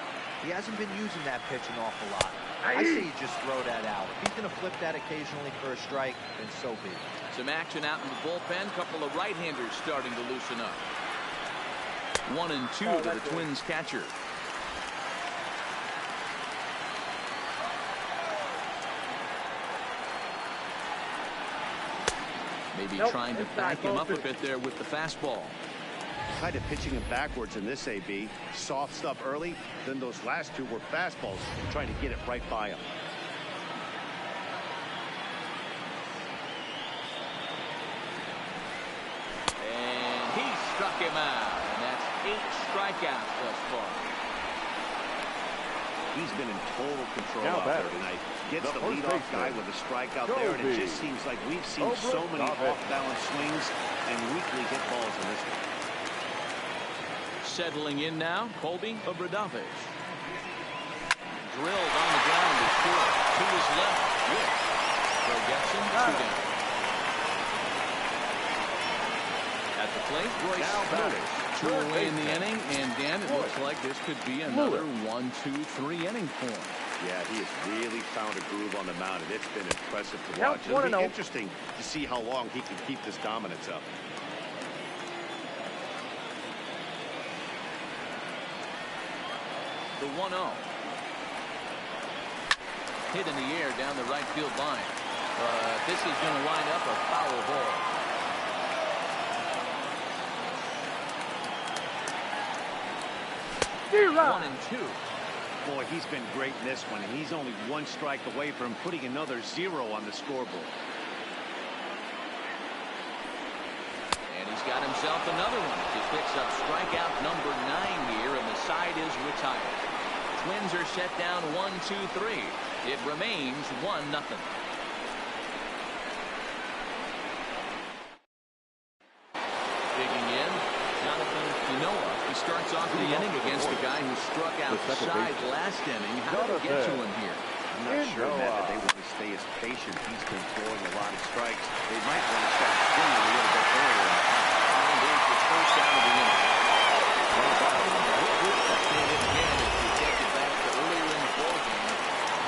He hasn't been using that pitch an awful lot. I say you just throw that out. If he's going to flip that occasionally for a strike, then so be it. Some action out in the bullpen. Couple of right-handers starting to loosen up. 1-2 to the Twins catcher. Maybe trying to back him up a bit there with the fastball. Kind of pitching him backwards in this AB. Soft stuff early, then those last 2 were fastballs, trying to get it right by him. And he struck him out, and that's 8 strikeouts thus far. He's been in total control out there tonight. Gets the leadoff guy with a strikeout there, and it just seems like we've seen so many off-balance swings and weakly hit balls in this one. Settling in now, Colby Obradovic. Drilled on the ground to short. To his left. With. So gets him 2 down. At the plate, Royce Lewis. 2 away in the inning, and Dan, it looks like this could be another 1-2-3 inning for him. Yeah, he has really found a groove on the mound, and it's been impressive to watch. It'll be interesting to see how long he can keep this dominance up. The 1-0. Hit in the air down the right field line. This is going to wind up a foul ball. One and 2. Boy, he's been great in this one, and he's only 1 strike away from putting another 0 on the scoreboard. And he's got himself another one. He picks up strikeout number 9 here, and the side is retired. Twins are set down 1-2-3. It remains 1-0. Digging in, Jonathan Manoah. He starts off the inning against a guy who struck outside last inning. How did he get to him here? I'm not sure, Matt, that they want to stay as patient. He's been throwing a lot of strikes. They might want to start swinging a little bit earlier. And there's the first out of the inning. Again, if you take it back to earlier in the ballgame,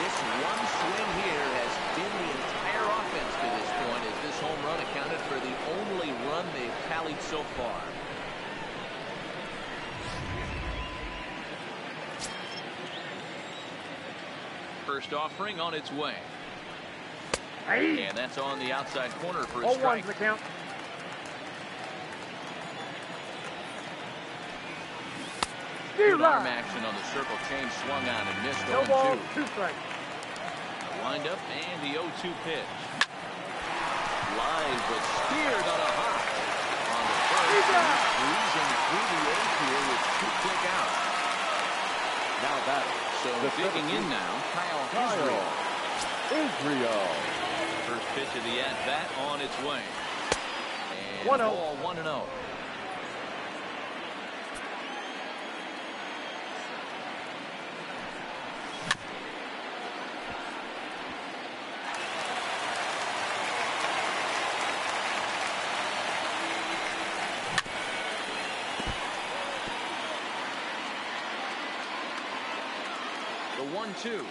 this one swing here has been the entire offense to this point, as this home run accounted for the only run they've tallied so far. First offering on its way. And that's on the outside corner for a 0-1's strike. the count. Arm action on the circle change, swung on and missed. No 0-2. ball, 2 strikes. Wind up and the 0-2 pitch. Live but steered on a hop. On the first, squeezing through the 8th here with 2 quick outs. Now that So digging in now, Kyle Israel. First pitch of the at-bat on its way. And 1-0. ball 1-0. The 1-2.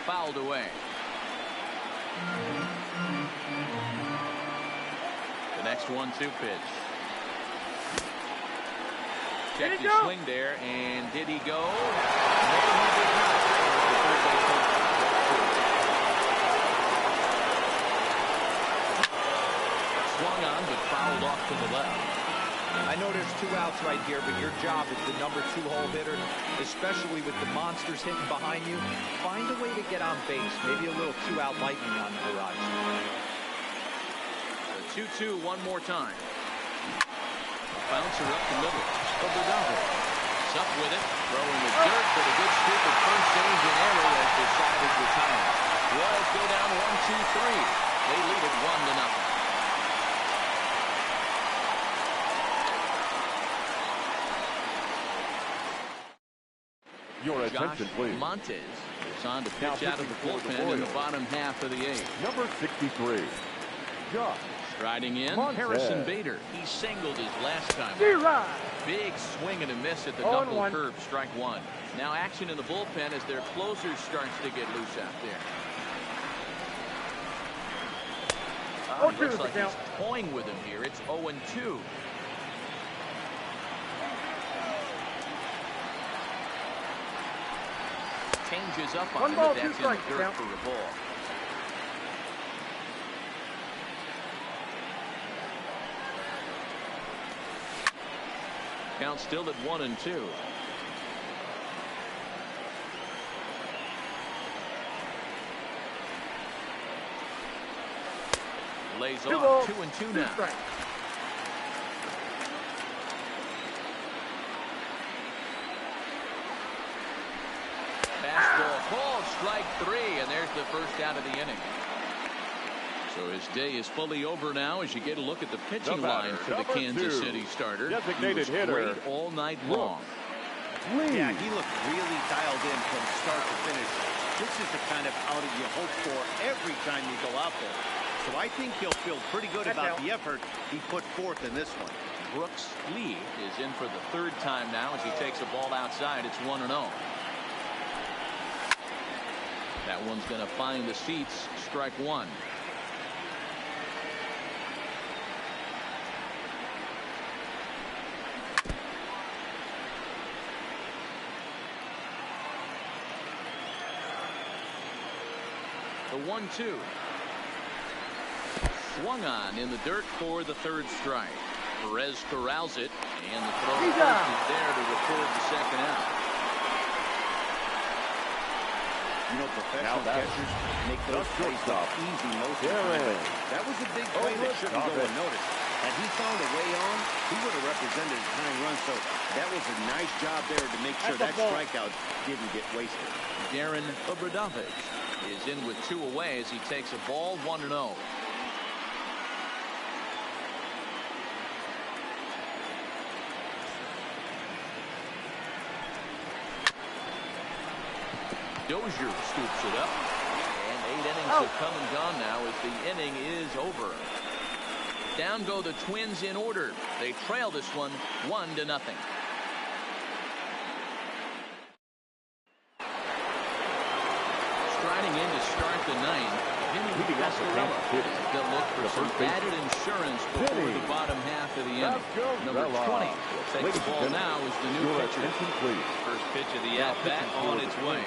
Fouled away. The next 1-2 pitch. Checked his swing there, and did he go? No, he did not. Swung on, but fouled off to the left. I know there's 2 outs right here, but your job as the number 2 hole hitter, especially with the monsters hitting behind you, find a way to get on base. Maybe a little 2-out lightning on the horizon. The 2-2 one more time. Bouncer up the middle. It's up with it. Throwing the dirt for the good scoop of first stage and error as the side is retired. Royals go down 1-2-3. They lead it 1-0. Your attention, Josh please. Montes is on to Now pitch out of the pitching for the bullpen in the Royals. bottom half of the 8th. Number 63, Josh. Striding in, Montes. Harrison Bader. He singled his last time. D-Rod. Big swing and a miss at the 0-1. double curve, strike 1. Now action in the bullpen as their closer starts to get loose out there. Oh, he 0-2 looks is the like count. he's toying with him here. It's 0-2. Changes up on 1 him, ball, but 2 that's in the strikes, dirt count. for a ball. Count still at 1-2. Lays 2 off balls, 2-2 2 now. strikes. Fastball called, strike 3, and there's the first out of the inning. So his day is fully over now as you get a look at the pitching The batter, line for the number Kansas 2, City starter. designated He was hitter, great all night long. Yeah, he looked really dialed in from start to finish. This is the kind of outing you hope for every time you go out there. So I think he'll feel pretty good about the effort he put forth in this one. Brooks Lee is in for the 3rd time now as he takes a ball outside. It's 1-0. That one's going to find the seats. Strike 1. The 1-2. Swung on in the dirt for the 3rd strike. Perez corrals it, and the throw to first is there to record the 2nd out. You know, professional catchers make those plays look easy most of the time. That was a big play that shouldn't go unnoticed. Had he found a way on, he would have represented a tying run. So that was a nice job there to make sure that strikeout didn't get wasted. Darren Obradovich is in with 2 away as he takes a ball 1-0. Dozier scoops it up, and 8 innings have come and gone now as the inning is over. Down go the Twins in order. They trail this one 1-0. Striding in to start the 9th, Vinny Pasquarello. They'll look for some added insurance before the bottom half of the inning. Number 20 will take the ball now as the new pitcher. First pitch of the at-bat on its way.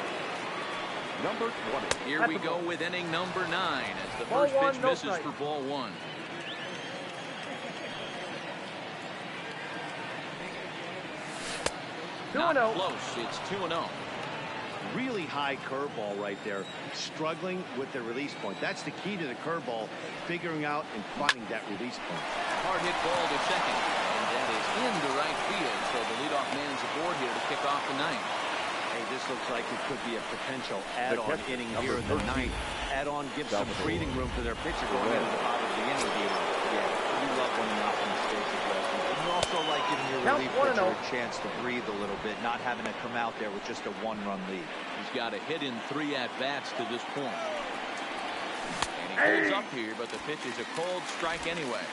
Number 20. Here we go with inning number 9 as the Ball first one, pitch no misses strike. for ball 1. Not 2-0. close. It's 2-0. Really high curveball right there. Struggling with the release point. That's the key to the curveball, figuring out and finding that release point. Hard hit ball to second. And that is into right field. So the leadoff man's aboard here to kick off the 9th. Hey, this looks like it could be a potential add-on catcher, inning number here in the 13. 9th. Add-on gives some Salvador. breathing room to their pitcher going into the bottom of the inning here. Yeah, you love when an offense stays aggressive. And you also like giving your Count relief 1-0. pitcher a chance to breathe a little bit, not having to come out there with just a 1-run lead. He's got a hit in 3 at-bats to this point. And he holds up here, but the pitch is a cold strike anyway.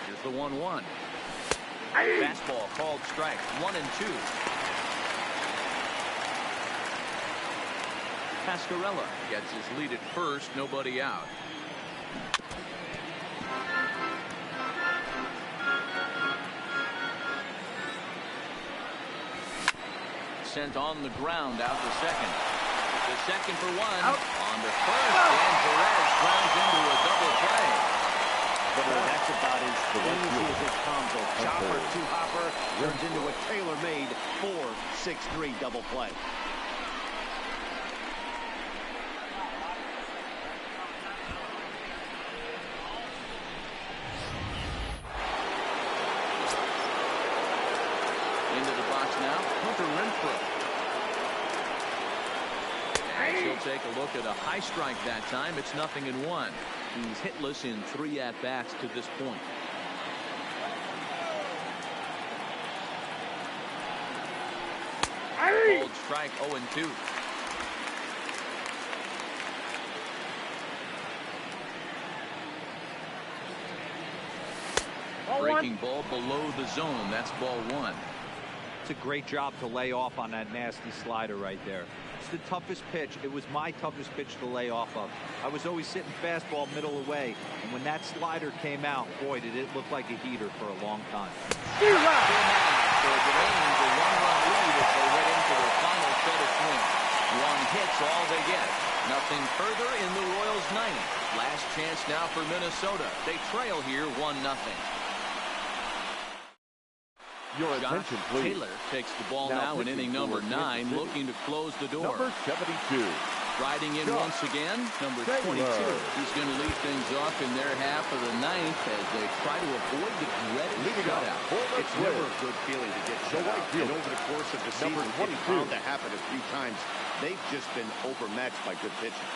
Here's the 1-1. Fastball called strike. 1-2. Pascarella gets his lead at first, nobody out. Sent on the ground out to second. The second for 1. Out. On to first, and Perez grounds into a double play. But that's about as right easy field. as it comes. A chopper, Umpire. two-hopper turns into a tailor-made 4-6-3 double play. Into the box now, Hunter Renfroe. He'll take a look at a high strike that time. It's 0-1. He's hitless in 3 at-bats to this point. Cold strike, 0-2. Ball 1. Breaking ball below the zone. That's ball 1. It's a great job to lay off on that nasty slider right there. It's the toughest pitch. It was my toughest pitch to lay off of. I was always sitting fastball middle away, and when that slider came out, boy, did it look like a heater for a long time. So the Rains a 1-run lead as they head into their final set of swings. 1 hit's all they get. Nothing further in the Royals' 9th. Last chance now for Minnesota. They trail here 1-0. Your Josh attention, please. Taylor takes the ball Now now in pitching inning number for 9, Kansas City. looking to close the door. Number 72. Riding in Josh once again, number Taylor. 22. He's going to lead things off in their half of the 9th as they try to avoid the dreaded Leading up shutout. for the It's Twins. never a good feeling to get shut right out. fielder. And over the course of the Number season, it's 22. bound to happen a few times. They've just been overmatched by good pitching.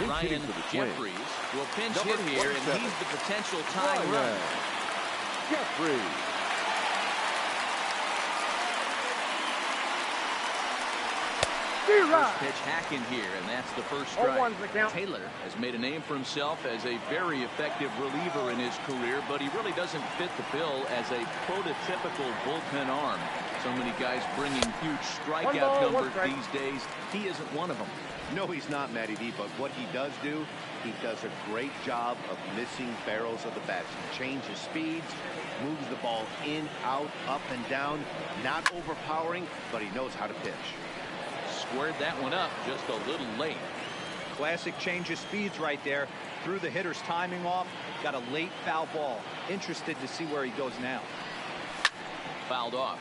Pinch hitting Ryan for the Twins. Jeffries will pinch Number hit here, and 27. he's the potential tying run. Ryan Jeffries. First pitch hacking here, and that's the first strike. 0-1's the count. Taylor has made a name for himself as a very effective reliever in his career, but he really doesn't fit the bill as a prototypical bullpen arm. So many guys bringing huge 1 strikeout ball, 1 numbers strike. these days. He isn't one of them. No, he's not, Matty D, but what he does do, he does a great job of missing barrels of the bats. He changes speeds, moves the ball in, out, up, and down. Not overpowering, but he knows how to pitch. Squared that one up just a little late. Classic change of speeds right there. Threw the hitter's timing off. Got a late foul ball. Interested to see where he goes now. Fouled off.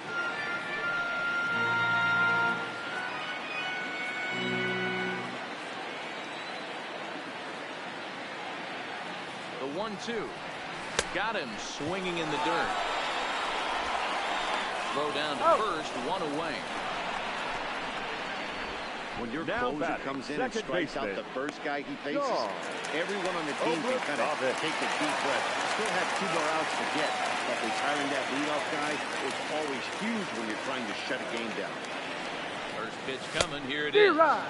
The 1-2. Got him swinging in the dirt. Throw down to first, 1 away. When your Now closer batting, comes in and second strikes out baseman. the first guy he faces, Josh everyone on the team can kind of Obrigado. take a deep breath. Still have 2 more outs to get, but retiring that leadoff guy is always huge when you're trying to shut a game down. First pitch coming. Here it is. D-Rod.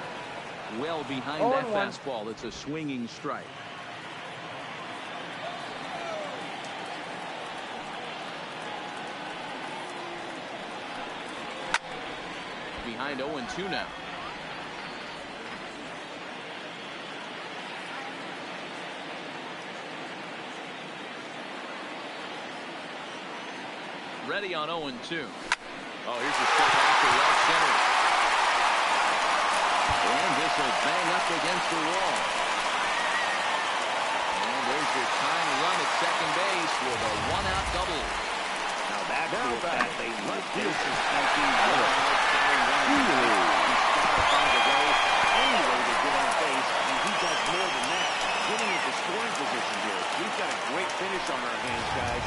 Well behind 0-1. that fastball. It's a swinging strike. behind 0-2 now. Ready on 0-2. Oh, here's a straight back to left center. And this will bang up against the wall. And there's your tying run at second base with a one-out double. Now that's Now cool. back. They Let's this do is it. funky. He's got to find a way anyway to get on base, and he does more than that. Getting into scoring position here. We've got a great finish on our hands, guys.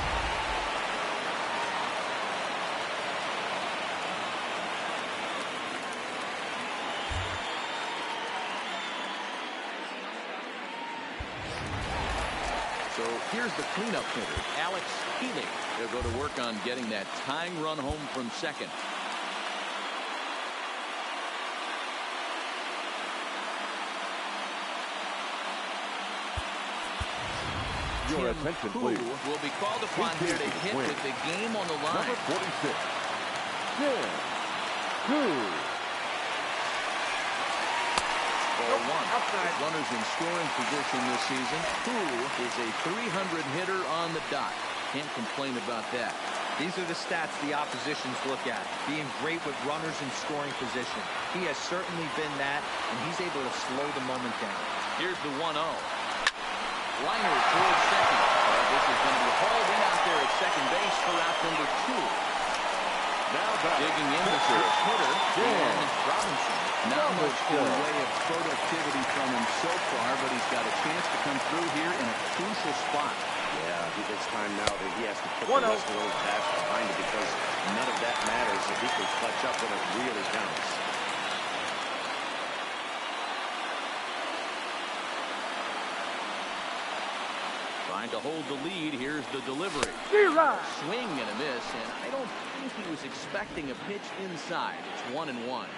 So here's the cleanup hitter, Alex Healy. He'll go to work on getting that tying run home from second. Your Tim attention, Koo please. will be called upon here to hit with the game on the line. Number 46. Tim Koo. Ball one. Outside. With runners in scoring position this season, Koo is a 300 hitter on the dot. Can't complain about that. These are the stats the oppositions look at. Being great with runners in scoring position. He has certainly been that, and he's able to slow the moment down. Here's the 1-0. Liner towards second. This is going to be hauled in out there at second base for out number 2. Now back. Digging in the first hitter, Dan Dan Robinson. Not much in the way of productivity from him so far, but he's got a chance to come through here in a crucial spot. Yeah, it's time now that he has to put 1-0. the rest of those bats behind him because none of that matters if he can clutch up when it really counts. Trying to hold the lead. Here's the delivery. D-Rod. Swing and a miss, and I don't think he was expecting a pitch inside. It's 1-1.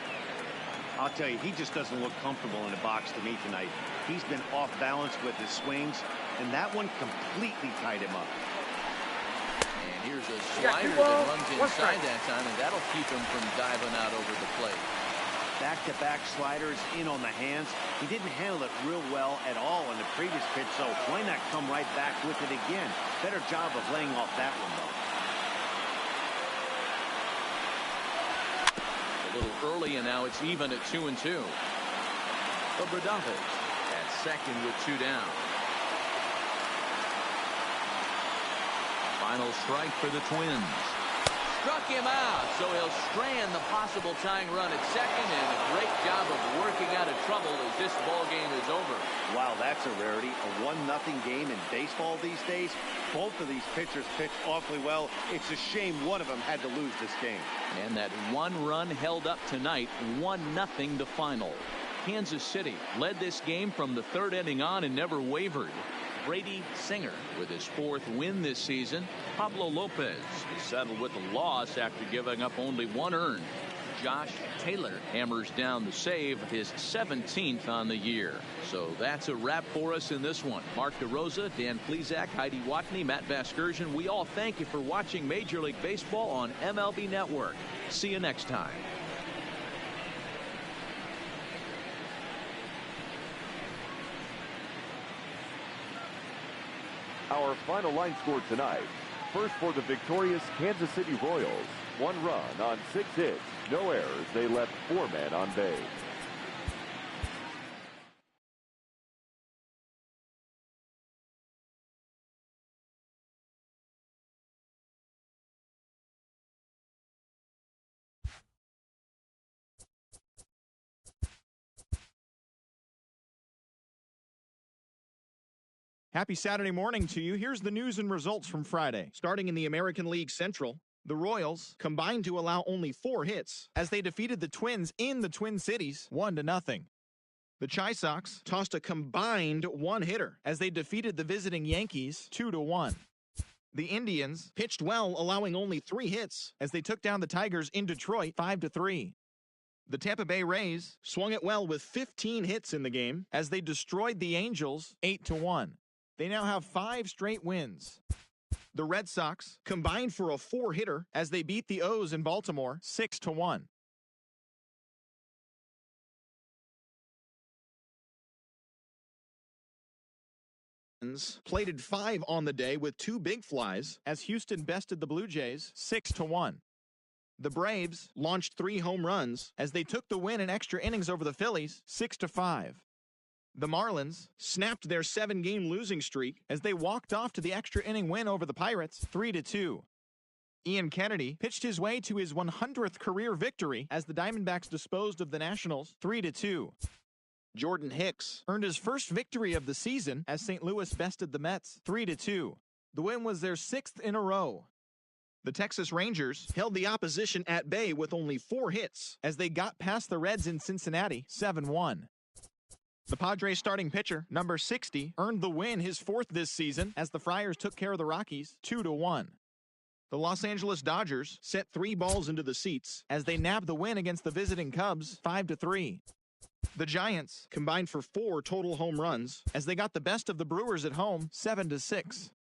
I'll tell you, he just doesn't look comfortable in the box to me tonight. He's been off balance with his swings, and that one completely tied him up. And here's a got slider two that balls, runs one inside strike. that time, and that'll keep him from diving out over the plate. Back-to-back sliders in on the hands. He didn't handle it real well at all in the previous pitch, so why not come right back with it again? Better job of laying off that one, though. A little early, and now it's even at 2-2. Obradovich at second with 2 down. Final strike for the Twins. Struck him out, so he'll strand the possible tying run at second, and a great job of working out of trouble as this ball game is over. Wow, that's a rarity. A 1-0 game in baseball these days. Both of these pitchers pitched awfully well. It's a shame one of them had to lose this game. And that one run held up tonight, 1-0 the final. Kansas City led this game from the third inning on and never wavered. Brady Singer with his 4th win this season. Pablo Lopez is settled with a loss after giving up only 1 earned. Josh Taylor hammers down the save, his 17th on the year. So that's a wrap for us in this one. Mark DeRosa, Dan Plesac, Heidi Watney, Matt Vasgersian. We all thank you for watching Major League Baseball on MLB Network. See you next time. Our final line score tonight. First for the victorious Kansas City Royals. 1 run on 6 hits. No errors. They left 4 men on base. Happy Saturday morning to you. Here's the news and results from Friday. Starting in the American League Central, the Royals combined to allow only 4 hits as they defeated the Twins in the Twin Cities 1-0. The Chi Sox tossed a combined 1 hitter as they defeated the visiting Yankees 2-1. The Indians pitched well, allowing only 3 hits as they took down the Tigers in Detroit 5-3. The Tampa Bay Rays swung it well with 15 hits in the game as they destroyed the Angels 8-1. They now have 5 straight wins. The Red Sox combined for a 4-hitter as they beat the O's in Baltimore 6-1. plated 5 on the day with 2 big flies as Houston bested the Blue Jays 6-1. The Braves launched 3 home runs as they took the win in extra innings over the Phillies 6-5. The Marlins snapped their 7-game losing streak as they walked off to the extra inning win over the Pirates 3-2. Ian Kennedy pitched his way to his 100th career victory as the Diamondbacks disposed of the Nationals 3-2. Jordan Hicks earned his first victory of the season as St. Louis bested the Mets 3-2. The win was their 6th in a row. The Texas Rangers held the opposition at bay with only 4 hits as they got past the Reds in Cincinnati 7-1. The Padres starting pitcher, number 60, earned the win, his 4th this season, as the Friars took care of the Rockies 2-1. The Los Angeles Dodgers set 3 balls into the seats as they nabbed the win against the visiting Cubs 5-3. The Giants combined for 4 total home runs as they got the best of the Brewers at home 7-6.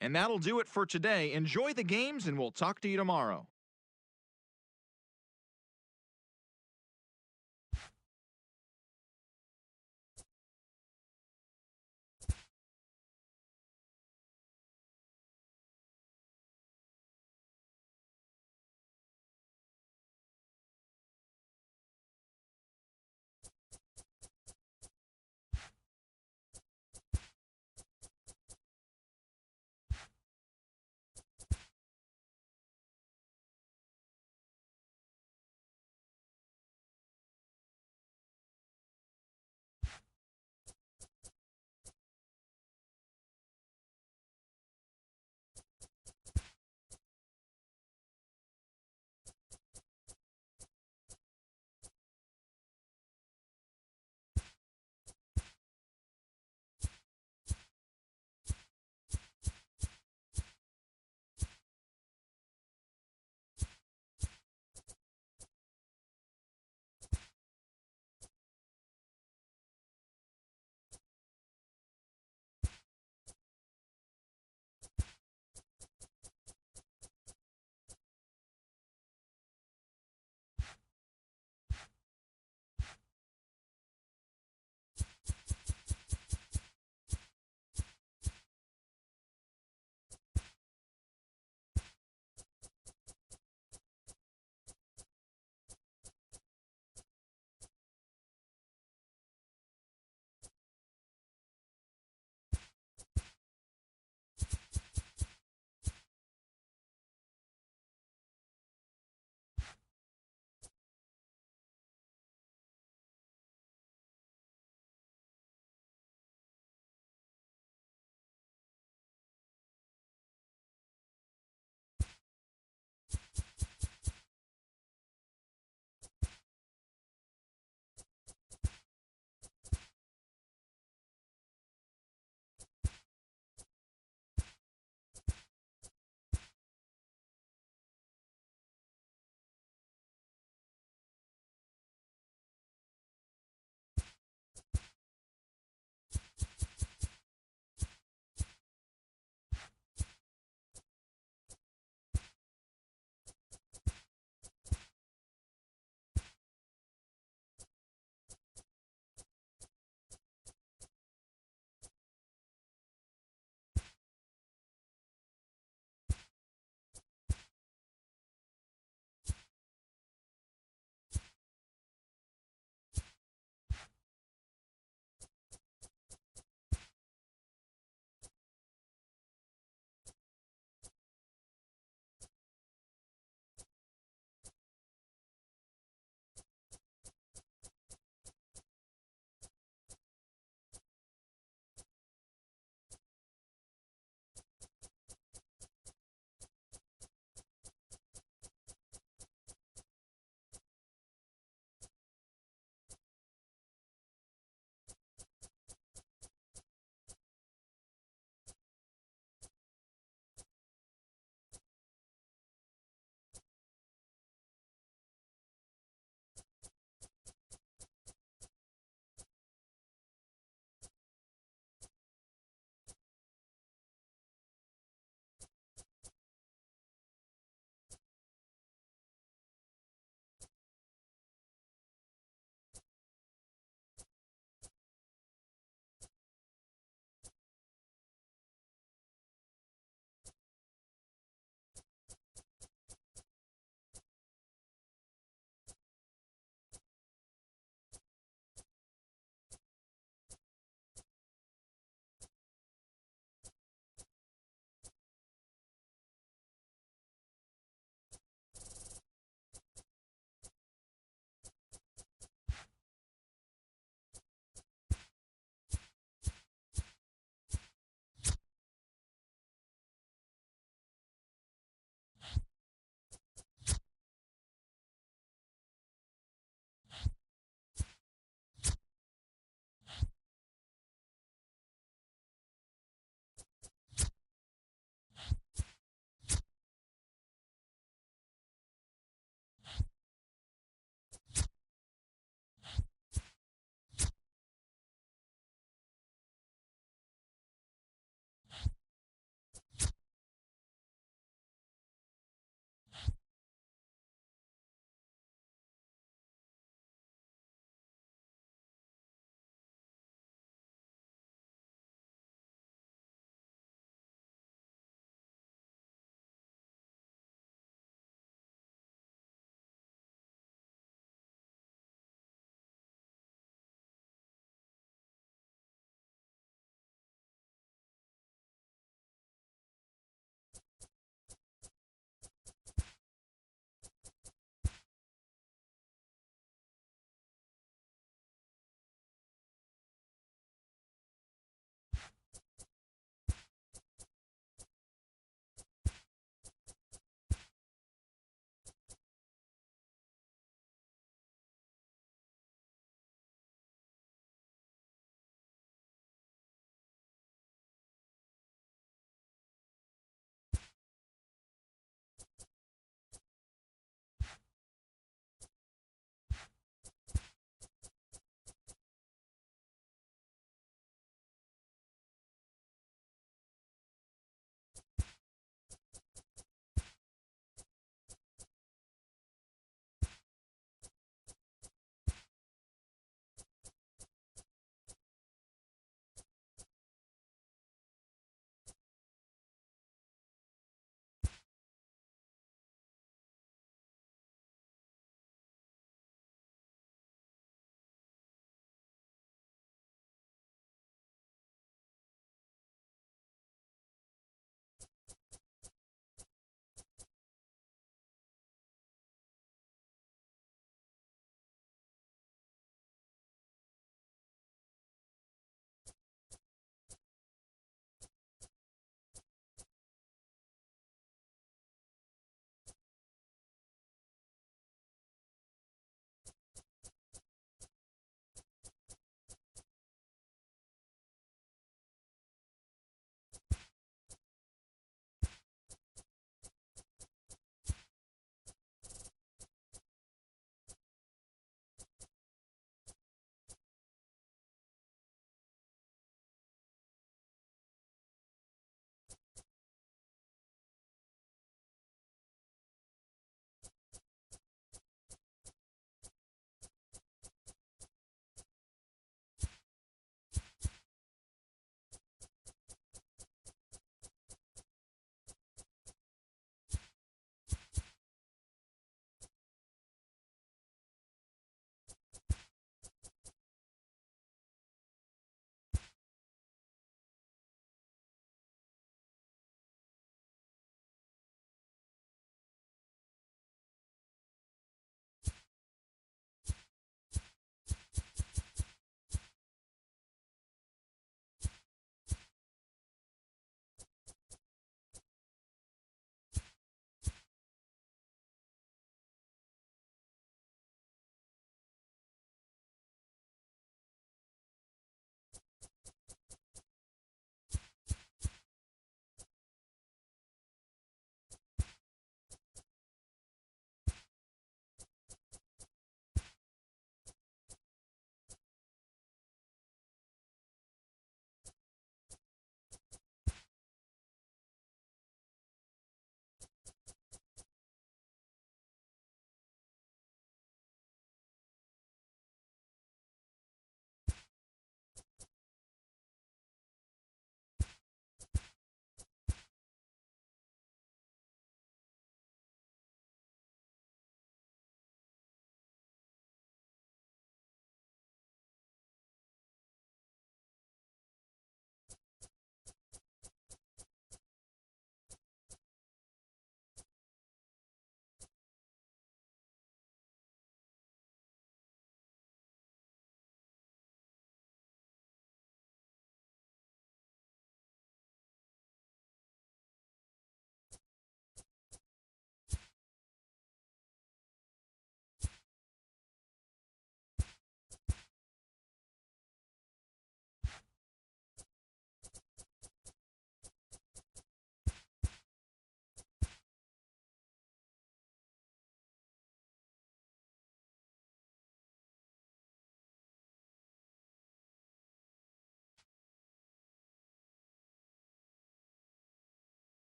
And that'll do it for today. Enjoy the games, and we'll talk to you tomorrow.